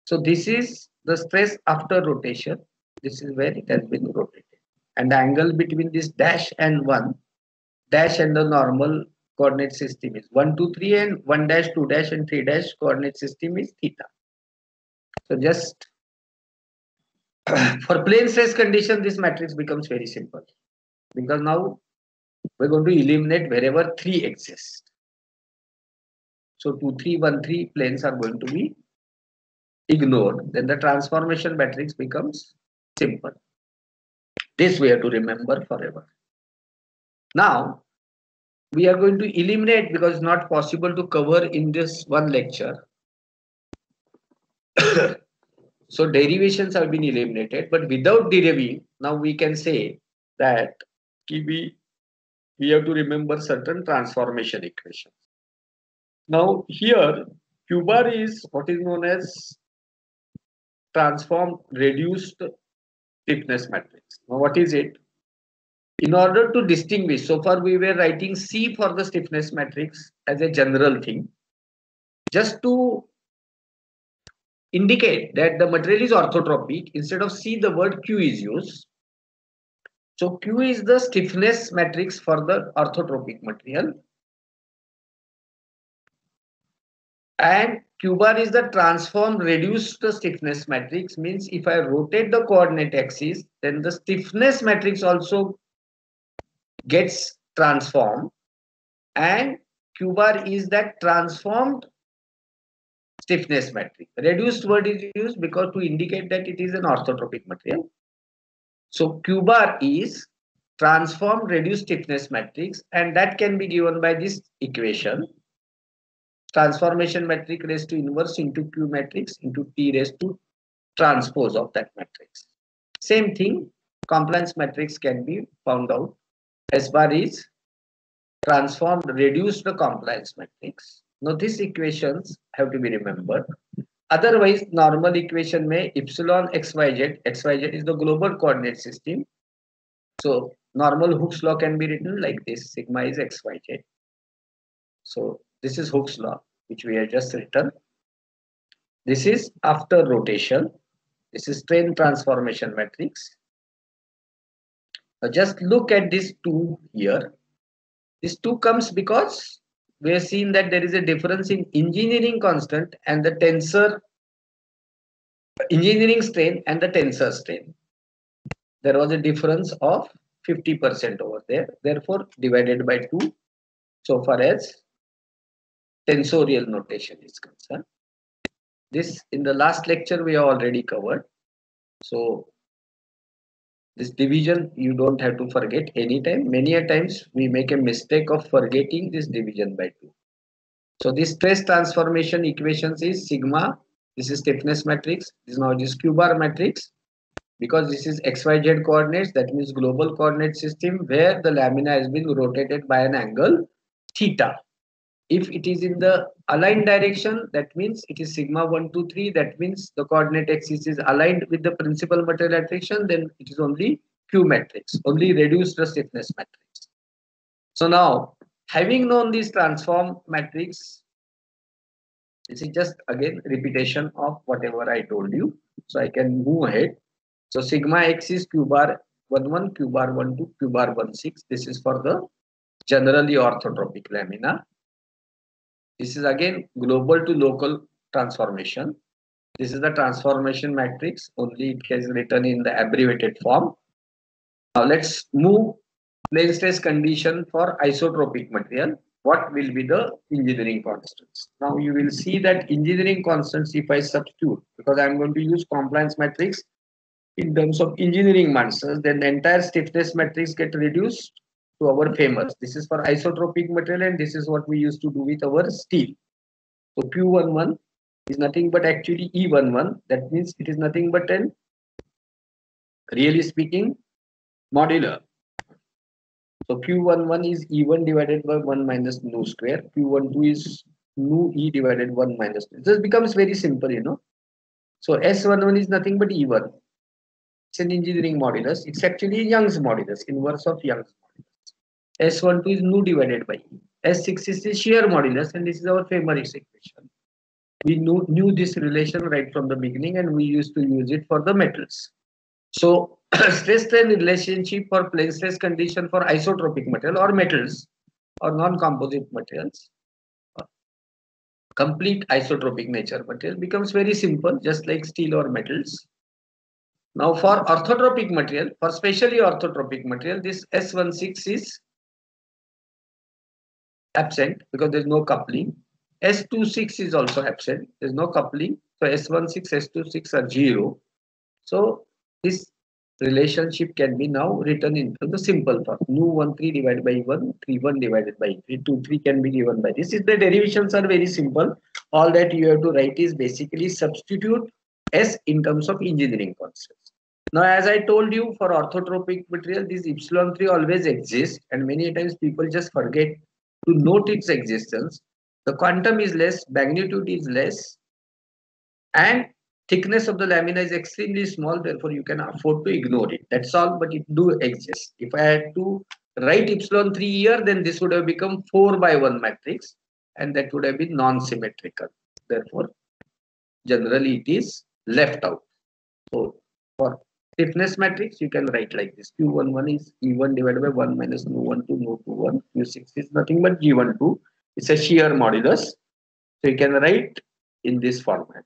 So this is the stress after rotation. This is where it has been rotated. And the angle between this dash and 1, dash and the normal coordinate system is 1, 2, 3, and 1 dash, 2 dash and 3 dash coordinate system is theta. So just for plane stress condition, this matrix becomes very simple, because now we're going to eliminate wherever 3 exists. So 2, 3, 1, 3 planes are going to be ignored. Then the transformation matrix becomes simple. This we have to remember forever. Now we are going to eliminate, because it's not possible to cover in this one lecture. So derivations have been eliminated, but without deriving, now we can say that we have to remember certain transformation equations. Now here Q bar is what is known as transformed reduced stiffness matrix. Now what is it? In order to distinguish, so far we were writing C for the stiffness matrix as a general thing, just to indicate that the material is orthotropic. Instead of C, the word Q is used. So Q is the stiffness matrix for the orthotropic material, and Q bar is the transformed reduced stiffness matrix. Means if I rotate the coordinate axis, then the stiffness matrix also gets transformed, and Q bar is that transformed stiffness matrix. Reduced word is used because to indicate that it is an orthotropic material. So Q bar is transformed reduced stiffness matrix, and that can be given by this equation. Transformation matrix raised to inverse into Q matrix into T raised to transpose of that matrix. Same thing, compliance matrix can be found out. S bar is transformed reduced compliance matrix. Now these equations have to be remembered. Otherwise, normal equation may epsilon xyz, xyz is the global coordinate system. So normal Hooke's law can be written like this, sigma is xyz. So this is Hooke's law, which we have just written. This is after rotation. This is strain transformation matrix. Now just look at this 2 here. This 2 comes because we have seen that there is a difference in engineering constant and the tensor engineering strain and the tensor strain. There was a difference of 50% over there. Therefore, divided by 2 so far as tensorial notation is concerned. This in the last lecture we have already covered. So this division you don't have to forget anytime. Many a times we make a mistake of forgetting this division by 2. So this stress transformation equations is sigma. This is stiffness matrix. This is now this Q bar matrix. Because this is XYZ coordinates, that means global coordinate system where the lamina has been rotated by an angle theta. If it is in the aligned direction, that means it is sigma 1, 2, 3. That means the coordinate axis is aligned with the principal material attraction. Then it is only Q matrix, only reduced stiffness matrix. So now, having known this transform matrix, this is just again repetition of whatever I told you. So I can move ahead. So sigma x is Q bar 1, 1, Q bar 1, 2, Q bar 1, 6. This is for the generally orthotropic lamina. This is again global to local transformation. This is the transformation matrix, only it is written in the abbreviated form. Now let's move plane stress condition for isotropic material. What will be the engineering constants? Now you will see that engineering constants, if I substitute, because I am going to use compliance matrix in terms of engineering masses, then the entire stiffness matrix get reduced to our famous. This is for isotropic material, and this is what we used to do with our steel. So Q11 is nothing but actually E11. That means it is nothing but an, really speaking, modular. So Q11 is E1 divided by 1 minus nu square. Q12 is nu E divided 1 minus nu. This becomes very simple, you know. So S11 is nothing but E1. It's an engineering modulus. It's actually Young's modulus, inverse of Young's modulus. S12 is nu divided by E. S6 is the shear modulus, and this is our famous equation. We knew this relation right from the beginning, and we used to use it for the metals. So stress strain relationship for plane stress condition for isotropic material or metals or non-composite materials, complete isotropic nature material becomes very simple, just like steel or metals. Now for orthotropic material, for specially orthotropic material, this S16 is absent because there is no coupling. S26 is also absent. There is no coupling. So S16, S26 are 0. So this relationship can be now written into the simple form. Nu 13 divided by 1, 31 divided by 3, 2, 3 can be given by this. Is the derivations are very simple. All that you have to write is basically substitute S in terms of engineering constants. Now, as I told you, for orthotropic material, this epsilon 3 always exists, and many times people just forget to note its existence. The quantum is less, magnitude is less, and thickness of the lamina is extremely small, therefore you can afford to ignore it. That's all, but it do exist. If I had to write epsilon 3 here, then this would have become 4 by 1 matrix, and that would have been non-symmetrical. Therefore, generally it is left out. So for stiffness matrix, you can write like this. Q11 is E1 divided by 1 minus nu12 nu21. Q6 is nothing but G12. It's a shear modulus. So you can write in this format.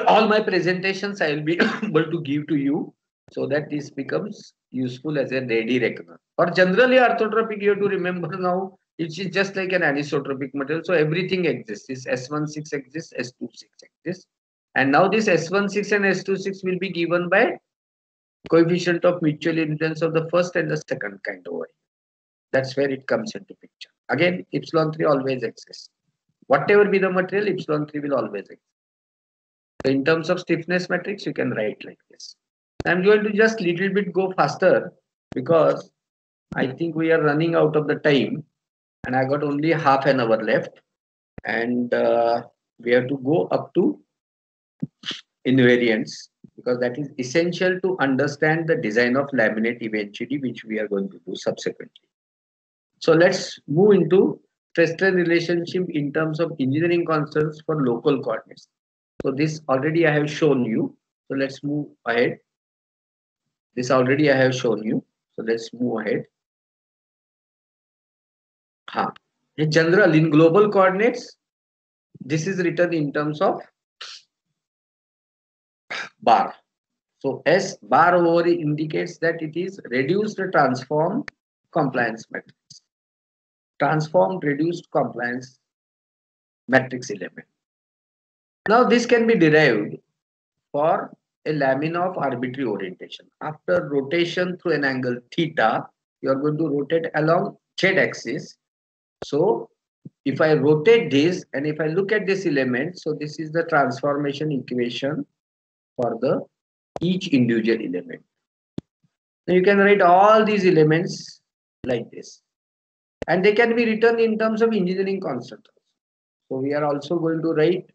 All my presentations I will be able to give to you so that this becomes useful as a ready reckoner. Or generally orthotropic, you have to remember now, it is just like an anisotropic material. So everything exists. This S16 exists, S26 exists. And now this S16 and S26 will be given by coefficient of mutual influence of the first and the second kind over here. That's where it comes into picture. Again, epsilon 3 always exists. Whatever be the material, epsilon 3 will always exist. So in terms of stiffness matrix, you can write like this. I'm going to just little bit go faster because I think we are running out of the time and I got only half an hour left, and we have to go up to invariants because that is essential to understand the design of laminate eventually, which we are going to do subsequently. So let's move into stress strain relationship in terms of engineering constants for local coordinates. So this already I have shown you. So let's move ahead. This already I have shown you. So let's move ahead. In general, in global coordinates, this is written in terms of bar. So S bar over indicates that it is reduced transform compliance matrix. Transformed reduced compliance matrix element. Now this can be derived for a lamina of arbitrary orientation. After rotation through an angle theta, you are going to rotate along z axis. So if I rotate this and if I look at this element, so this is the transformation equation for the each individual element. Now you can write all these elements like this, and they can be written in terms of engineering constant. So we are also going to write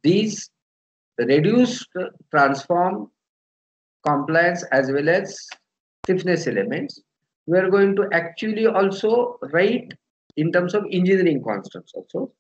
these reduced transform compliance as well as stiffness elements. We are going to actually also write in terms of engineering constants also.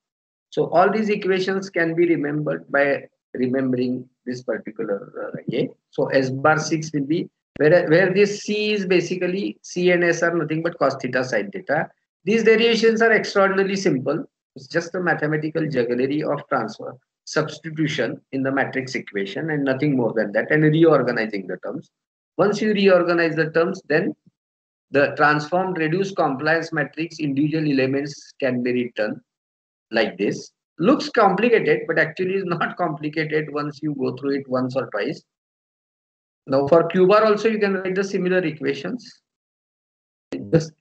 So all these equations can be remembered by remembering this particular A. So S bar 6 will be where this C is basically C and S are nothing but cos theta sin theta. These derivations are extraordinarily simple. It's just a mathematical jugglery of transfer substitution in the matrix equation and nothing more than that, and reorganizing the terms. Once you reorganize the terms, then the transformed reduced compliance matrix individual elements can be written like this. Looks complicated, but actually is not complicated once you go through it once or twice. Now for Q bar also you can write the similar equations. Just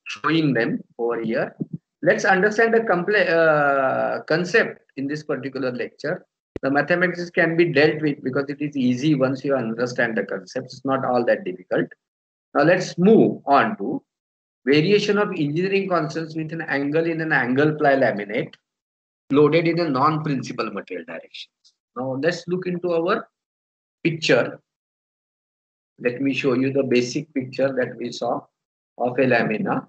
showing them over here. Let's understand the concept in this particular lecture. The mathematics can be dealt with because it is easy once you understand the concepts. It's not all that difficult. Now let's move on to variation of engineering constants with an angle in an angle ply laminate loaded in a non-principal material direction. Now let's look into our picture. Let me show you the basic picture that we saw of a lamina.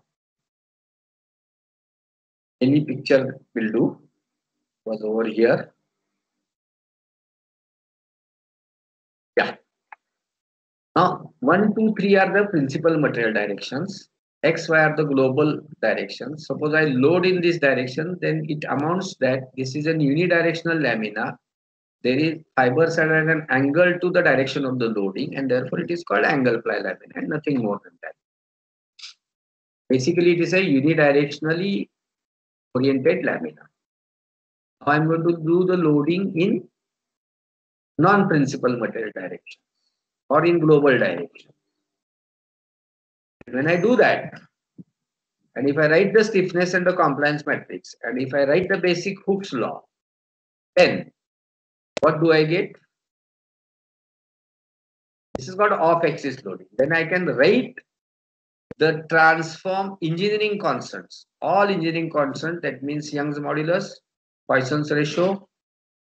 Any picture will do. Was over here. Yeah. Now 1, 2, 3 are the principal material directions. X, Y are the global directions. Suppose I load in this direction, then it amounts that this is an unidirectional lamina. There is fibers are at an angle to the direction of the loading, and therefore it is called angle ply lamina and nothing more than that. Basically, it is a unidirectionally oriented lamina. Now I'm going to do the loading in non-principal material direction or in global direction. When I do that, and if I write the stiffness and the compliance matrix, and if I write the basic Hooke's law, then what do I get? This is called off-axis loading. Then I can write the transform engineering constants. All engineering constants, that means Young's modulus, Poisson's ratio,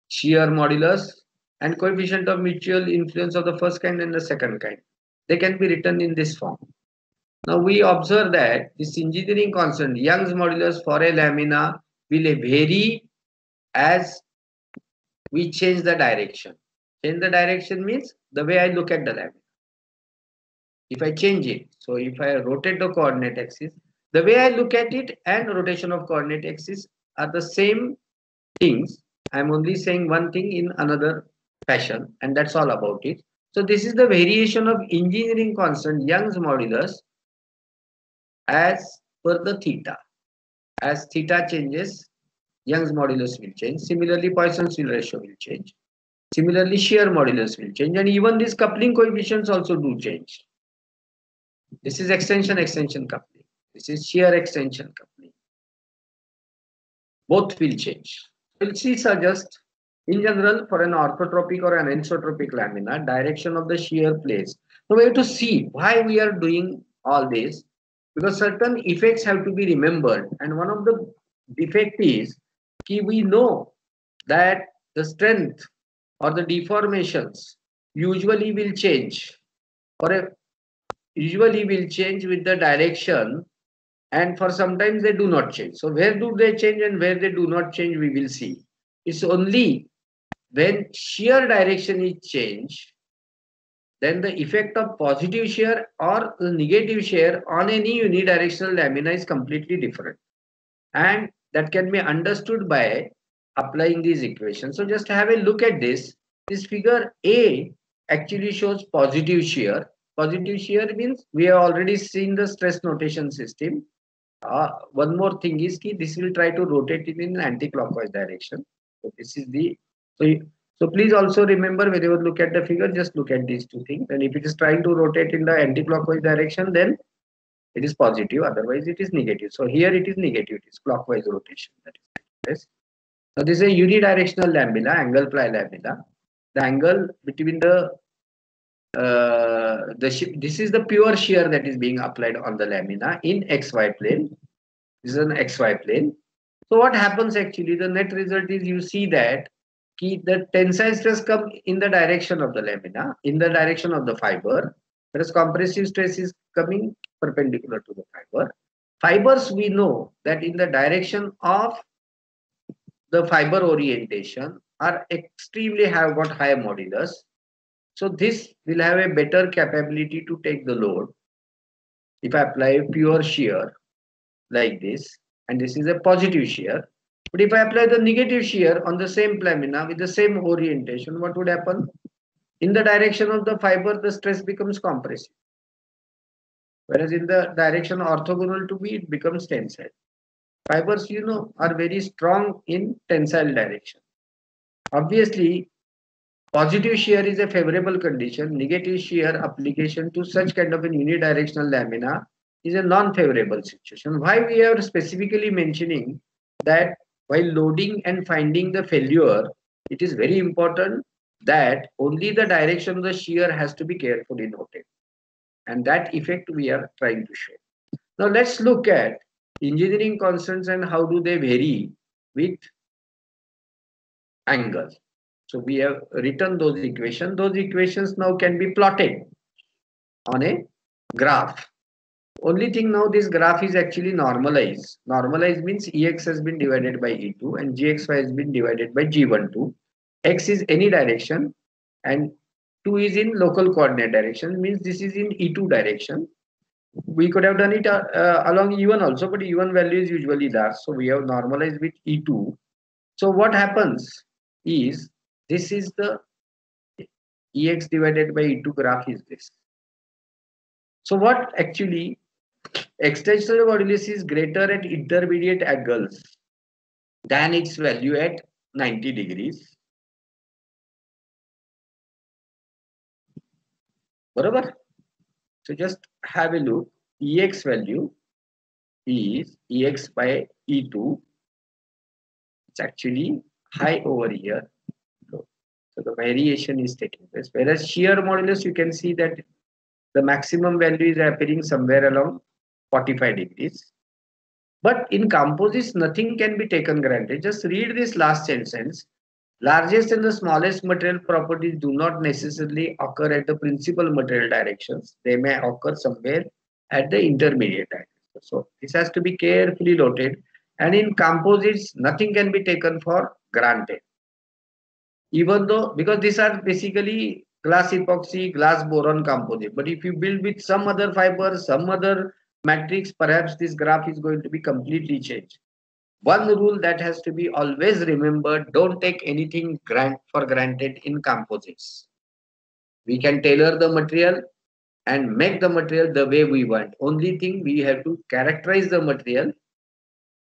shear modulus, and coefficient of mutual influence of the first kind and the second kind. They can be written in this form. Now we observe that this engineering constant, Young's modulus for a lamina, will vary as we change the direction. Change the direction means the way I look at the lamina. If I change it, so if I rotate the coordinate axis, the way I look at it and rotation of coordinate axis are the same things. I'm only saying one thing in another fashion, and that's all about it. So this is the variation of engineering constant, Young's modulus, as per the theta. As theta changes, Young's modulus will change. Similarly, Poisson's ratio will change. Similarly, shear modulus will change, and even these coupling coefficients also do change. This is extension coupling. This is shear extension coupling. Both will change. We'll see suggest in general for an orthotropic or an anisotropic lamina, direction of the shear plays. So we have to see why we are doing all this, because certain effects have to be remembered, and one of the defect is we know that the strength or the deformations usually will change with the direction, and for sometimes they do not change. So where do they change and where they do not change, we will see. It's only when shear direction is changed, then the effect of positive shear or the negative shear on any unidirectional lamina is completely different, and that can be understood by applying these equations. So just have a look at this. This figure A actually shows positive shear. Positive shear means we have already seen the stress notation system. One more thing is this will try to rotate it in an anti-clockwise direction. So this is the so please also remember, whenever look at the figure, just look at these two things. And if it is trying to rotate in the anti-clockwise direction, then it is positive. Otherwise, it is negative. So here it is negative. It is clockwise rotation. That is. Now this is a unidirectional lamina, angle ply lamina. The angle between this is the pure shear that is being applied on the lamina in XY plane. This is an XY plane. So what happens actually, the net result is you see that the tensile stress comes in the direction of the lamina, in the direction of the fiber, whereas compressive stress is coming perpendicular to the fiber. Fibers, we know that in the direction of the fiber orientation are extremely got high modulus. So this will have a better capability to take the load. If I apply pure shear like this, and this is a positive shear, But if I apply the negative shear on the same lamina with the same orientation, what would happen? In the direction of the fiber, the stress becomes compressive. Whereas in the direction orthogonal to B, it becomes tensile. Fibers, are very strong in tensile direction. Obviously, positive shear is a favorable condition. Negative shear application to such kind of an unidirectional lamina is a non-favorable situation. Why we are specifically mentioning that while loading and finding the failure, it is very important that only the direction of the shear has to be carefully noted. And that effect we are trying to show. Now let's look at engineering constants and how do they vary with angle. So we have written those equations. Those equations now can be plotted on a graph. Only thing now, this graph is actually normalized. Normalized means Ex has been divided by E2 and Gxy has been divided by G12. X is any direction and 2 is in local coordinate direction, means this is in E2 direction. We could have done it along E1 also, but E1 value is usually large. So we have normalized with E2. So what happens is, this is the Ex divided by E2 graph is this. So what actually, extensional modulus is greater at intermediate angles than its value at 90 degrees. Barabar? So just have a look. Ex value is Ex by E2. It's actually high over here. So the variation is taking place. Whereas shear modulus, you can see that the maximum value is appearing somewhere along 45 degrees. But in composites, nothing can be taken granted. Just read this last sentence. Largest and the smallest material properties do not necessarily occur at the principal material directions. They may occur somewhere at the intermediate direction. So this has to be carefully noted. And in composites, nothing can be taken for granted. Even though, because these are basically glass epoxy, glass boron composite. But if you build with some other fiber, some other matrix, perhaps this graph is going to be completely changed. One rule that has to be always remembered: don't take anything for granted in composites. We can tailor the material and make the material the way we want. Only thing, we have to characterize the material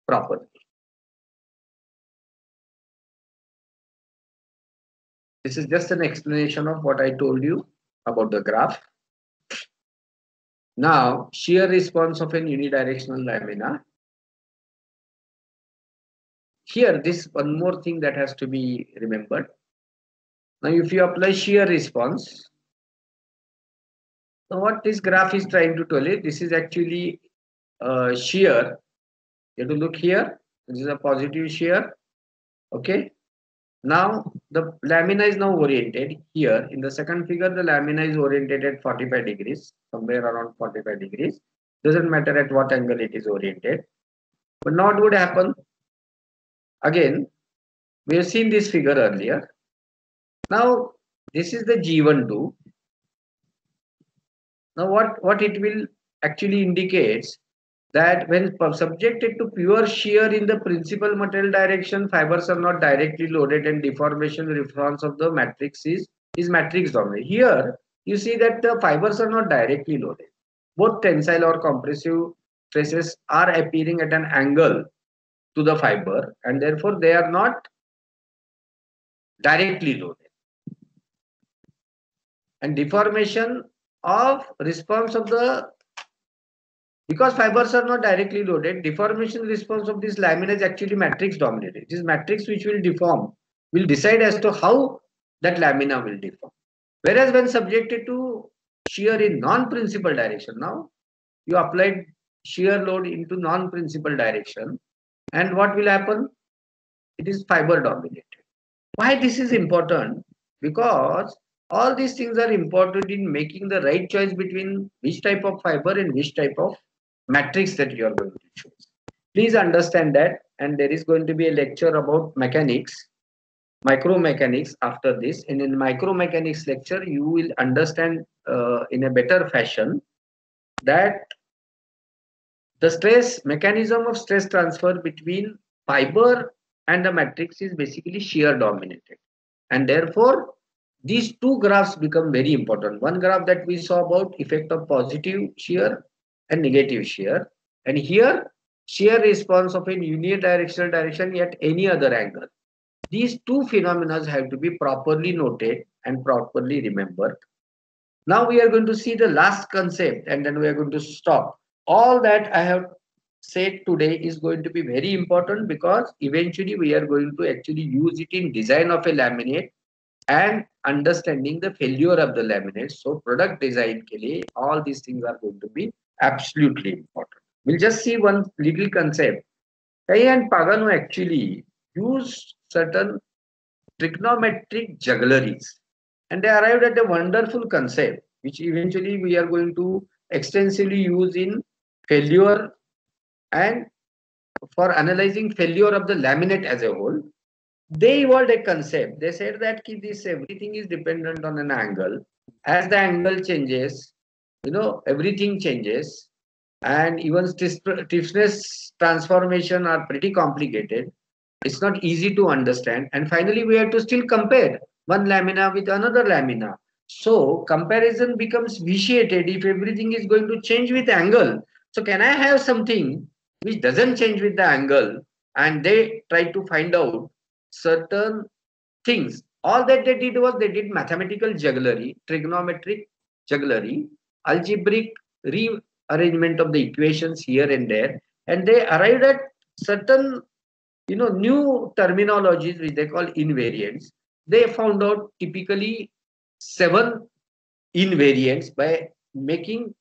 properly. This is just an explanation of what I told you about the graph. Now, shear response of an unidirectional lamina. Here, this one more thing that has to be remembered. Now, if you apply shear response, so what this graph is trying to tell you, this is actually shear. You have to look here. This is a positive shear. Okay. Now the lamina is now oriented here. In the second figure, the lamina is oriented at 45 degrees, somewhere around 45 degrees. Doesn't matter at what angle it is oriented. But now what would happen? Again, we have seen this figure earlier. Now this is the G12. Now what it will actually indicates that when subjected to pure shear in the principal material direction, fibers are not directly loaded and deformation response of the matrix is matrix dominant. Here you see that the fibers are not directly loaded. Both tensile or compressive stresses are appearing at an angle to the fiber, and therefore they are not directly loaded. And deformation of response of the, because fibers are not directly loaded, deformation response of this lamina is actually matrix dominated. This matrix which will deform will decide as to how that lamina will deform. Whereas when subjected to shear in non-principal direction, now you applied shear load into non-principal direction, and what will happen? It is fiber dominated. Why this is important? Because all these things are important in making the right choice between which type of fiber and which type of matrix that you are going to choose. Please understand that, and there is going to be a lecture about mechanics, micromechanics after this. And in micromechanics lecture, you will understand in a better fashion that the stress mechanism of stress transfer between fiber and the matrix is basically shear dominated. And therefore, these two graphs become very important. One graph that we saw about effect of positive shear and negative shear. And here, shear response of a unidirectional direction at any other angle. These two phenomena have to be properly noted and properly remembered. Now we are going to see the last concept and then we are going to stop. All that I have said today is going to be very important because eventually we are going to actually use it in design of a laminate and understanding the failure of the laminate. So product design ke liye, all these things are going to be absolutely important. We'll just see one little concept. Kai and Pagano actually use certain trigonometric juggleries and they arrived at a wonderful concept which eventually we are going to extensively use in failure and for analyzing failure of the laminate as a whole. They evolved a concept. They said that this everything is dependent on an angle. As the angle changes, everything changes, and even stiffness transformation are pretty complicated. It's not easy to understand. And finally, we have to still compare one lamina with another lamina. So comparison becomes vitiated if everything is going to change with angle. So can I have something which doesn't change with the angle? And they try to find out certain things. All that they did was they did mathematical jugglery, trigonometric jugglery, algebraic rearrangement of the equations here and there, and they arrived at certain new terminologies which they call invariants. They found out typically 7 invariants by making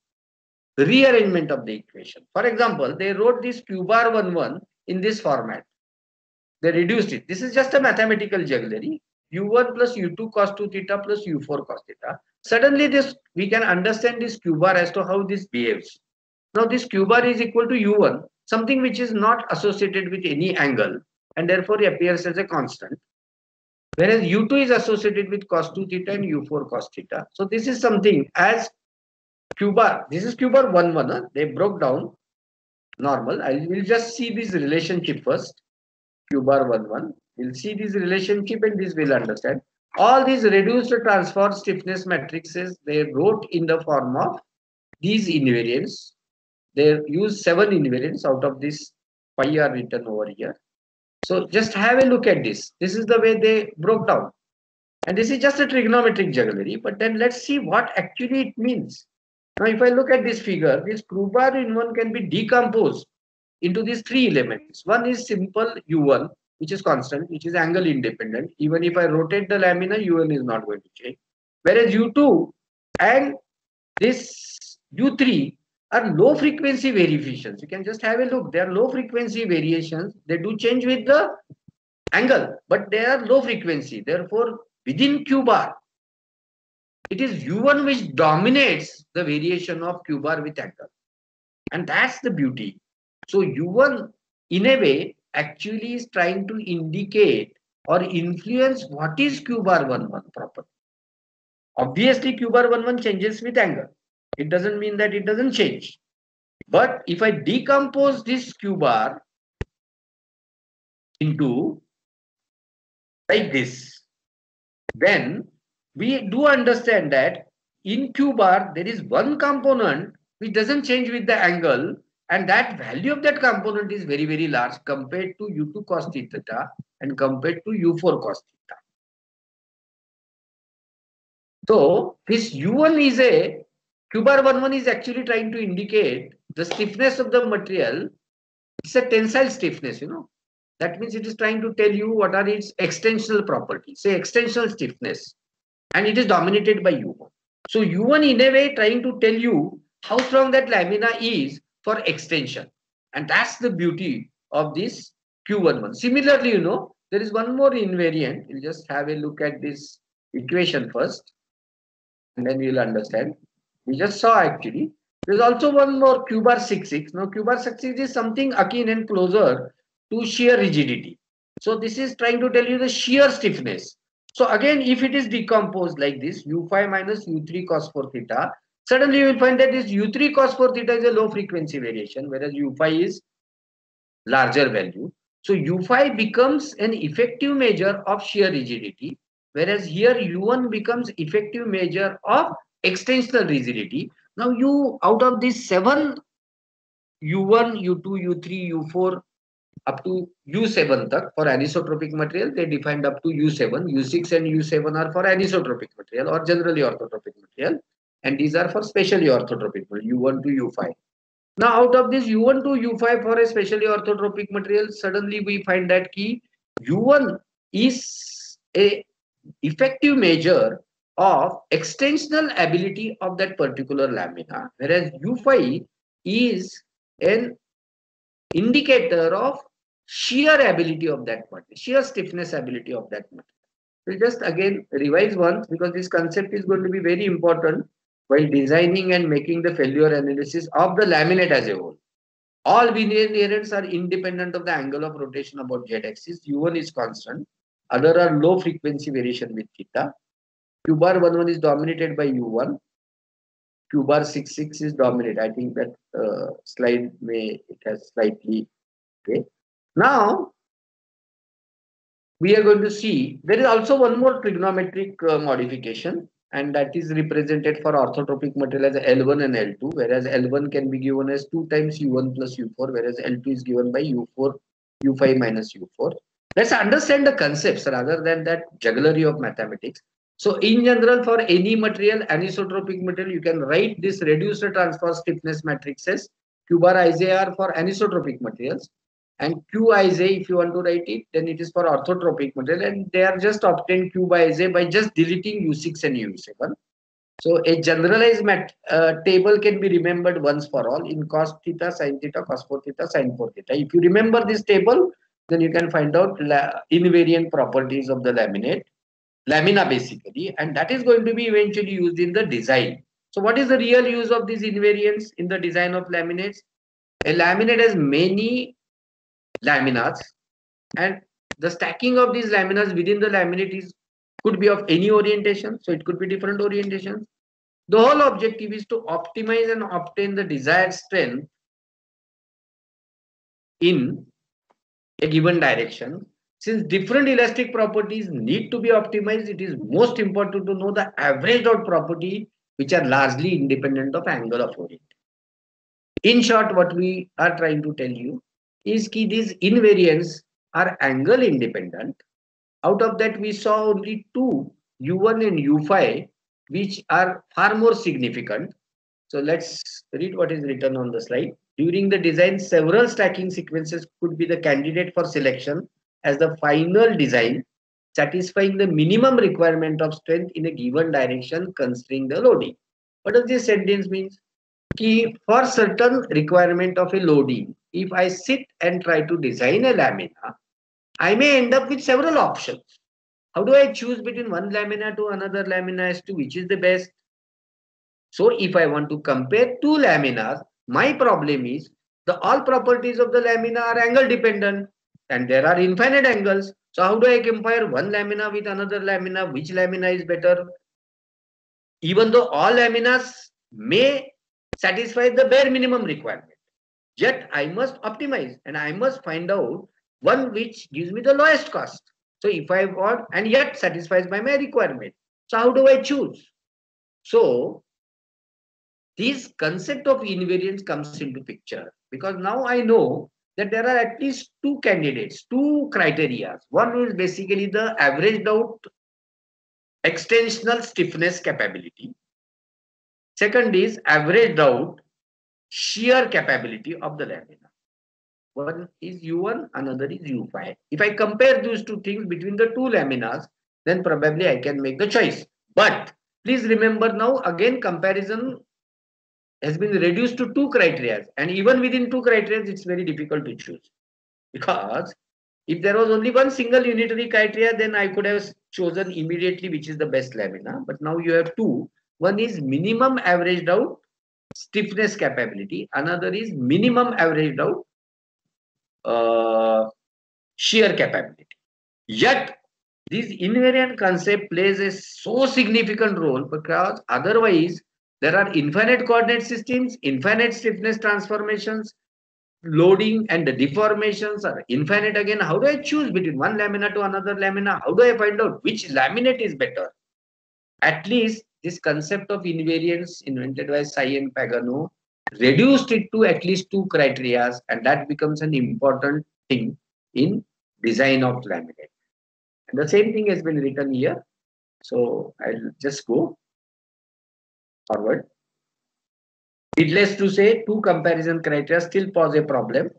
rearrangement of the equation. For example, they wrote this q bar 1 in this format. They reduced it. This is just a mathematical jugglery. u1 plus u2 cos 2 theta plus u4 cos theta. Suddenly this we can understand this q bar as to how this behaves. Now this q bar is equal to u1, something which is not associated with any angle and therefore appears as a constant. Whereas u2 is associated with cos 2 theta and u4 cos theta. So this is something as q bar. This is q bar 1 1. They broke down normal. I will just see this relationship first. Q bar 1 1. We'll see this relationship and this will understand. All these reduced transfer stiffness matrices they wrote in the form of these invariants. They use 7 invariants out of this 5 are written over here. So just have a look at this. This is the way they broke down. And this is just a trigonometric jugglery. But then let's see what actually it means. Now if I look at this figure, this Q bar in 1 can be decomposed into these 3 elements. One is simple u1, which is constant, which is angle independent. Even if I rotate the lamina, u1 is not going to change. Whereas u2 and this u3 are low frequency variations. You can just have a look. They are low frequency variations. They do change with the angle, but they are low frequency. Therefore, within q bar, it is u1 which dominates the variation of q bar with angle. And that's the beauty. So u1 in a way actually is trying to indicate or influence what is q bar 1 1 properly. Obviously q bar 1 1 changes with angle. It doesn't mean that it doesn't change. But if I decompose this q bar into like this, then we do understand that in q bar there is one component which doesn't change with the angle, and that value of that component is very, very large compared to u2 cos theta and compared to u4 cos theta. So this u1 is a q bar 1 1 is actually trying to indicate the stiffness of the material. It's a tensile stiffness, That means it is trying to tell you what are its extensional properties, say extensional stiffness, and it is dominated by u1. So u1 in a way trying to tell you how strong that lamina is for extension, and that's the beauty of this q11. Similarly, there is one more invariant. We'll just have a look at this equation first, and then we'll understand. We just saw actually there's also one more q bar 6 6. Now q bar 6 6 is something akin and closer to shear rigidity. So this is trying to tell you the shear stiffness. So again, if it is decomposed like this, u5 minus u3 cos 4 theta, suddenly you will find that this u3 cos 4 theta is a low frequency variation, whereas u5 is larger value. So U5 becomes an effective measure of shear rigidity, whereas here U1 becomes effective measure of extensional rigidity. Now you, out of these 7 U1, U2, U3, U4 up to U7 tak, for anisotropic material, they defined up to U7. U6 and U7 are for anisotropic material or generally orthotropic material, and these are for specially orthotropic material, U1 to U5. Now, out of this U1 to U5 for a specially orthotropic material, suddenly we find that key U1 is a effective measure of extensional ability of that particular lamina, whereas U5 is an indicator of shear ability of that material, shear stiffness ability of that material. We'll just again revise once because this concept is going to be very important while designing and making the failure analysis of the laminate as a whole. All variants are independent of the angle of rotation about z-axis. U1 is constant. Other are low frequency variation with theta. Q bar 11 is dominated by U1. Q bar 66 is dominated. I think that slide it has slightly. Okay. Now we are going to see there is also one more trigonometric modification, and that is represented for orthotropic material as L1 and L2, whereas L1 can be given as 2 times U1 plus U4, whereas L2 is given by U5 minus U4. Let's understand the concepts rather than that jugglery of mathematics. So in general, for any material, anisotropic material, you can write this reduced transfer stiffness matrices. Q bar Ij are for anisotropic materials, and Qij, if you want to write it, then it is for orthotropic material, and they are just obtained Q by Ij by just deleting U6 and U7. So a generalized table can be remembered once for all in cos theta, sin theta, cos 4 theta, sin 4 theta. If you remember this table, then you can find out invariant properties of the lamina basically, and that is going to be eventually used in the design. So what is the real use of these invariants in the design of laminates? A laminate has many laminas, and the stacking of these laminas within the laminate could be of any orientation, so it could be different orientations. The whole objective is to optimize and obtain the desired strength in a given direction. Since different elastic properties need to be optimized, it is most important to know the averaged out property, which are largely independent of angle of orientation. In short, what we are trying to tell you is that these invariants are angle independent. Out of that, we saw only 2, U1 and U5, which are far more significant. So let's read what is written on the slide. During the design, several stacking sequences could be the candidate for selection as the final design, satisfying the minimum requirement of strength in a given direction considering the loading. What does this sentence mean? For certain requirement of a loading, if I sit and try to design a lamina, I may end up with several options. How do I choose between one lamina to another lamina as to which is the best? So if I want to compare 2 laminas, my problem is all properties of the lamina are angle dependent and there are infinite angles. So how do I compare one lamina with another lamina? Which lamina is better? Even though all laminas may satisfy the bare minimum requirement, yet I must optimize and I must find out one which gives me the lowest cost. So if I want and yet satisfies my requirement. So how do I choose? So this concept of invariance comes into picture because now I know that there are at least 2 candidates, 2 criteria. One is basically the averaged out extensional stiffness capability. Second is averaged out shear capability of the lamina. One is U1, another is U5. If I compare those 2 things between the 2 laminas, then probably I can make the choice. But please remember now again comparison has been reduced to 2 criteria, and even within 2 criteria it's very difficult to choose, because if there was only one single unitary criteria, then I could have chosen immediately which is the best lamina. But now you have 2. One is minimum averaged out stiffness capability, another is minimum averaged out shear capability. Yet this invariant concept plays a so significant role because otherwise there are infinite coordinate systems, infinite stiffness transformations, loading and the deformations are infinite again. How do I choose between one lamina to another lamina? How do I find out which laminate is better? At least this concept of invariance invented by Sai and Pagano reduced it to at least two criteria, and that becomes an important thing in design of laminate. And the same thing has been written here. So I'll just go forward. Needless to say, two comparison criteria still pose a problem.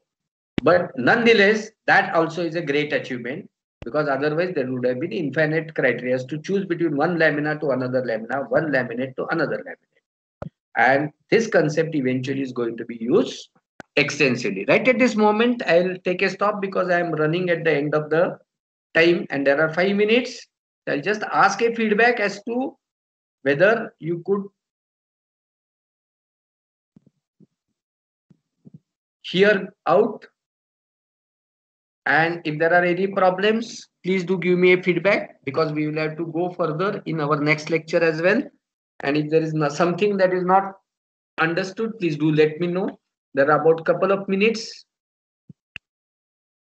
But nonetheless, that also is a great achievement, because otherwise there would have been infinite criteria to choose between one lamina to another lamina, one laminate to another laminate. And this concept eventually is going to be used extensively. Right at this moment, I'll take a stop because I am running at the end of the time and there are 5 minutes. I'll just ask a feedback as to whether you could hear out, and if there are any problems, please do give me a feedback, because we will have to go further in our next lecture as well. And if there is something that is not understood, please do let me know. There are about couple of minutes.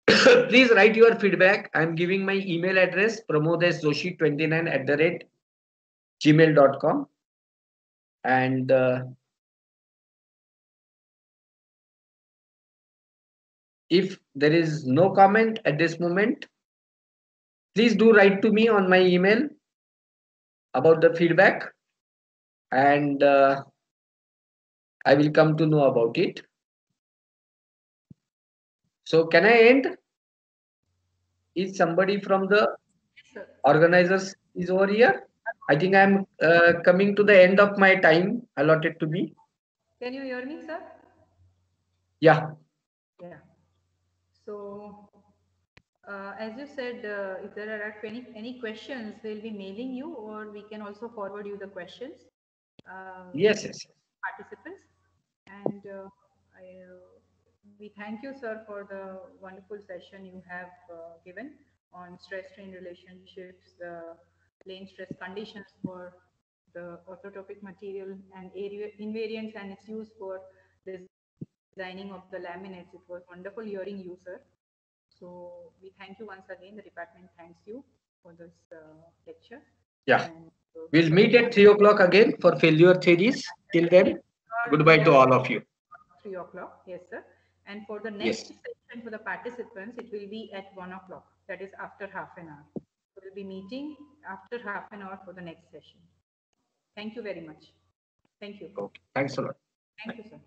Please write your feedback. I am giving my email address, pramodesjoshi29@gmail.com. And if there is no comment at this moment, please do write to me on my email about the feedback, and I will come to know about it. So can I end? Is somebody from the organizers is over here? I think I'm coming to the end of my time allotted to me. Can you hear me, sir? Yeah. Yeah. So, as you said, if there are any questions, we'll be mailing you, or we can also forward you the questions. Yes, yes. Participants. And we thank you, sir, for the wonderful session you have given on stress-strain relationships, the plane stress conditions for the orthotopic material and area invariance and its use for designing of the laminates. It was wonderful hearing you, sir. So we thank you once again. The department thanks you for this lecture. Yeah. We'll meet at 3 o'clock again for failure theories. Till then, goodbye to all of you. 3 o'clock, yes, sir. And for the next session for the participants, it will be at 1 o'clock. That is after half an hour. We'll be meeting after half an hour for the next session. Thank you very much. Thank you. Okay. Thanks a lot. Thank you, sir.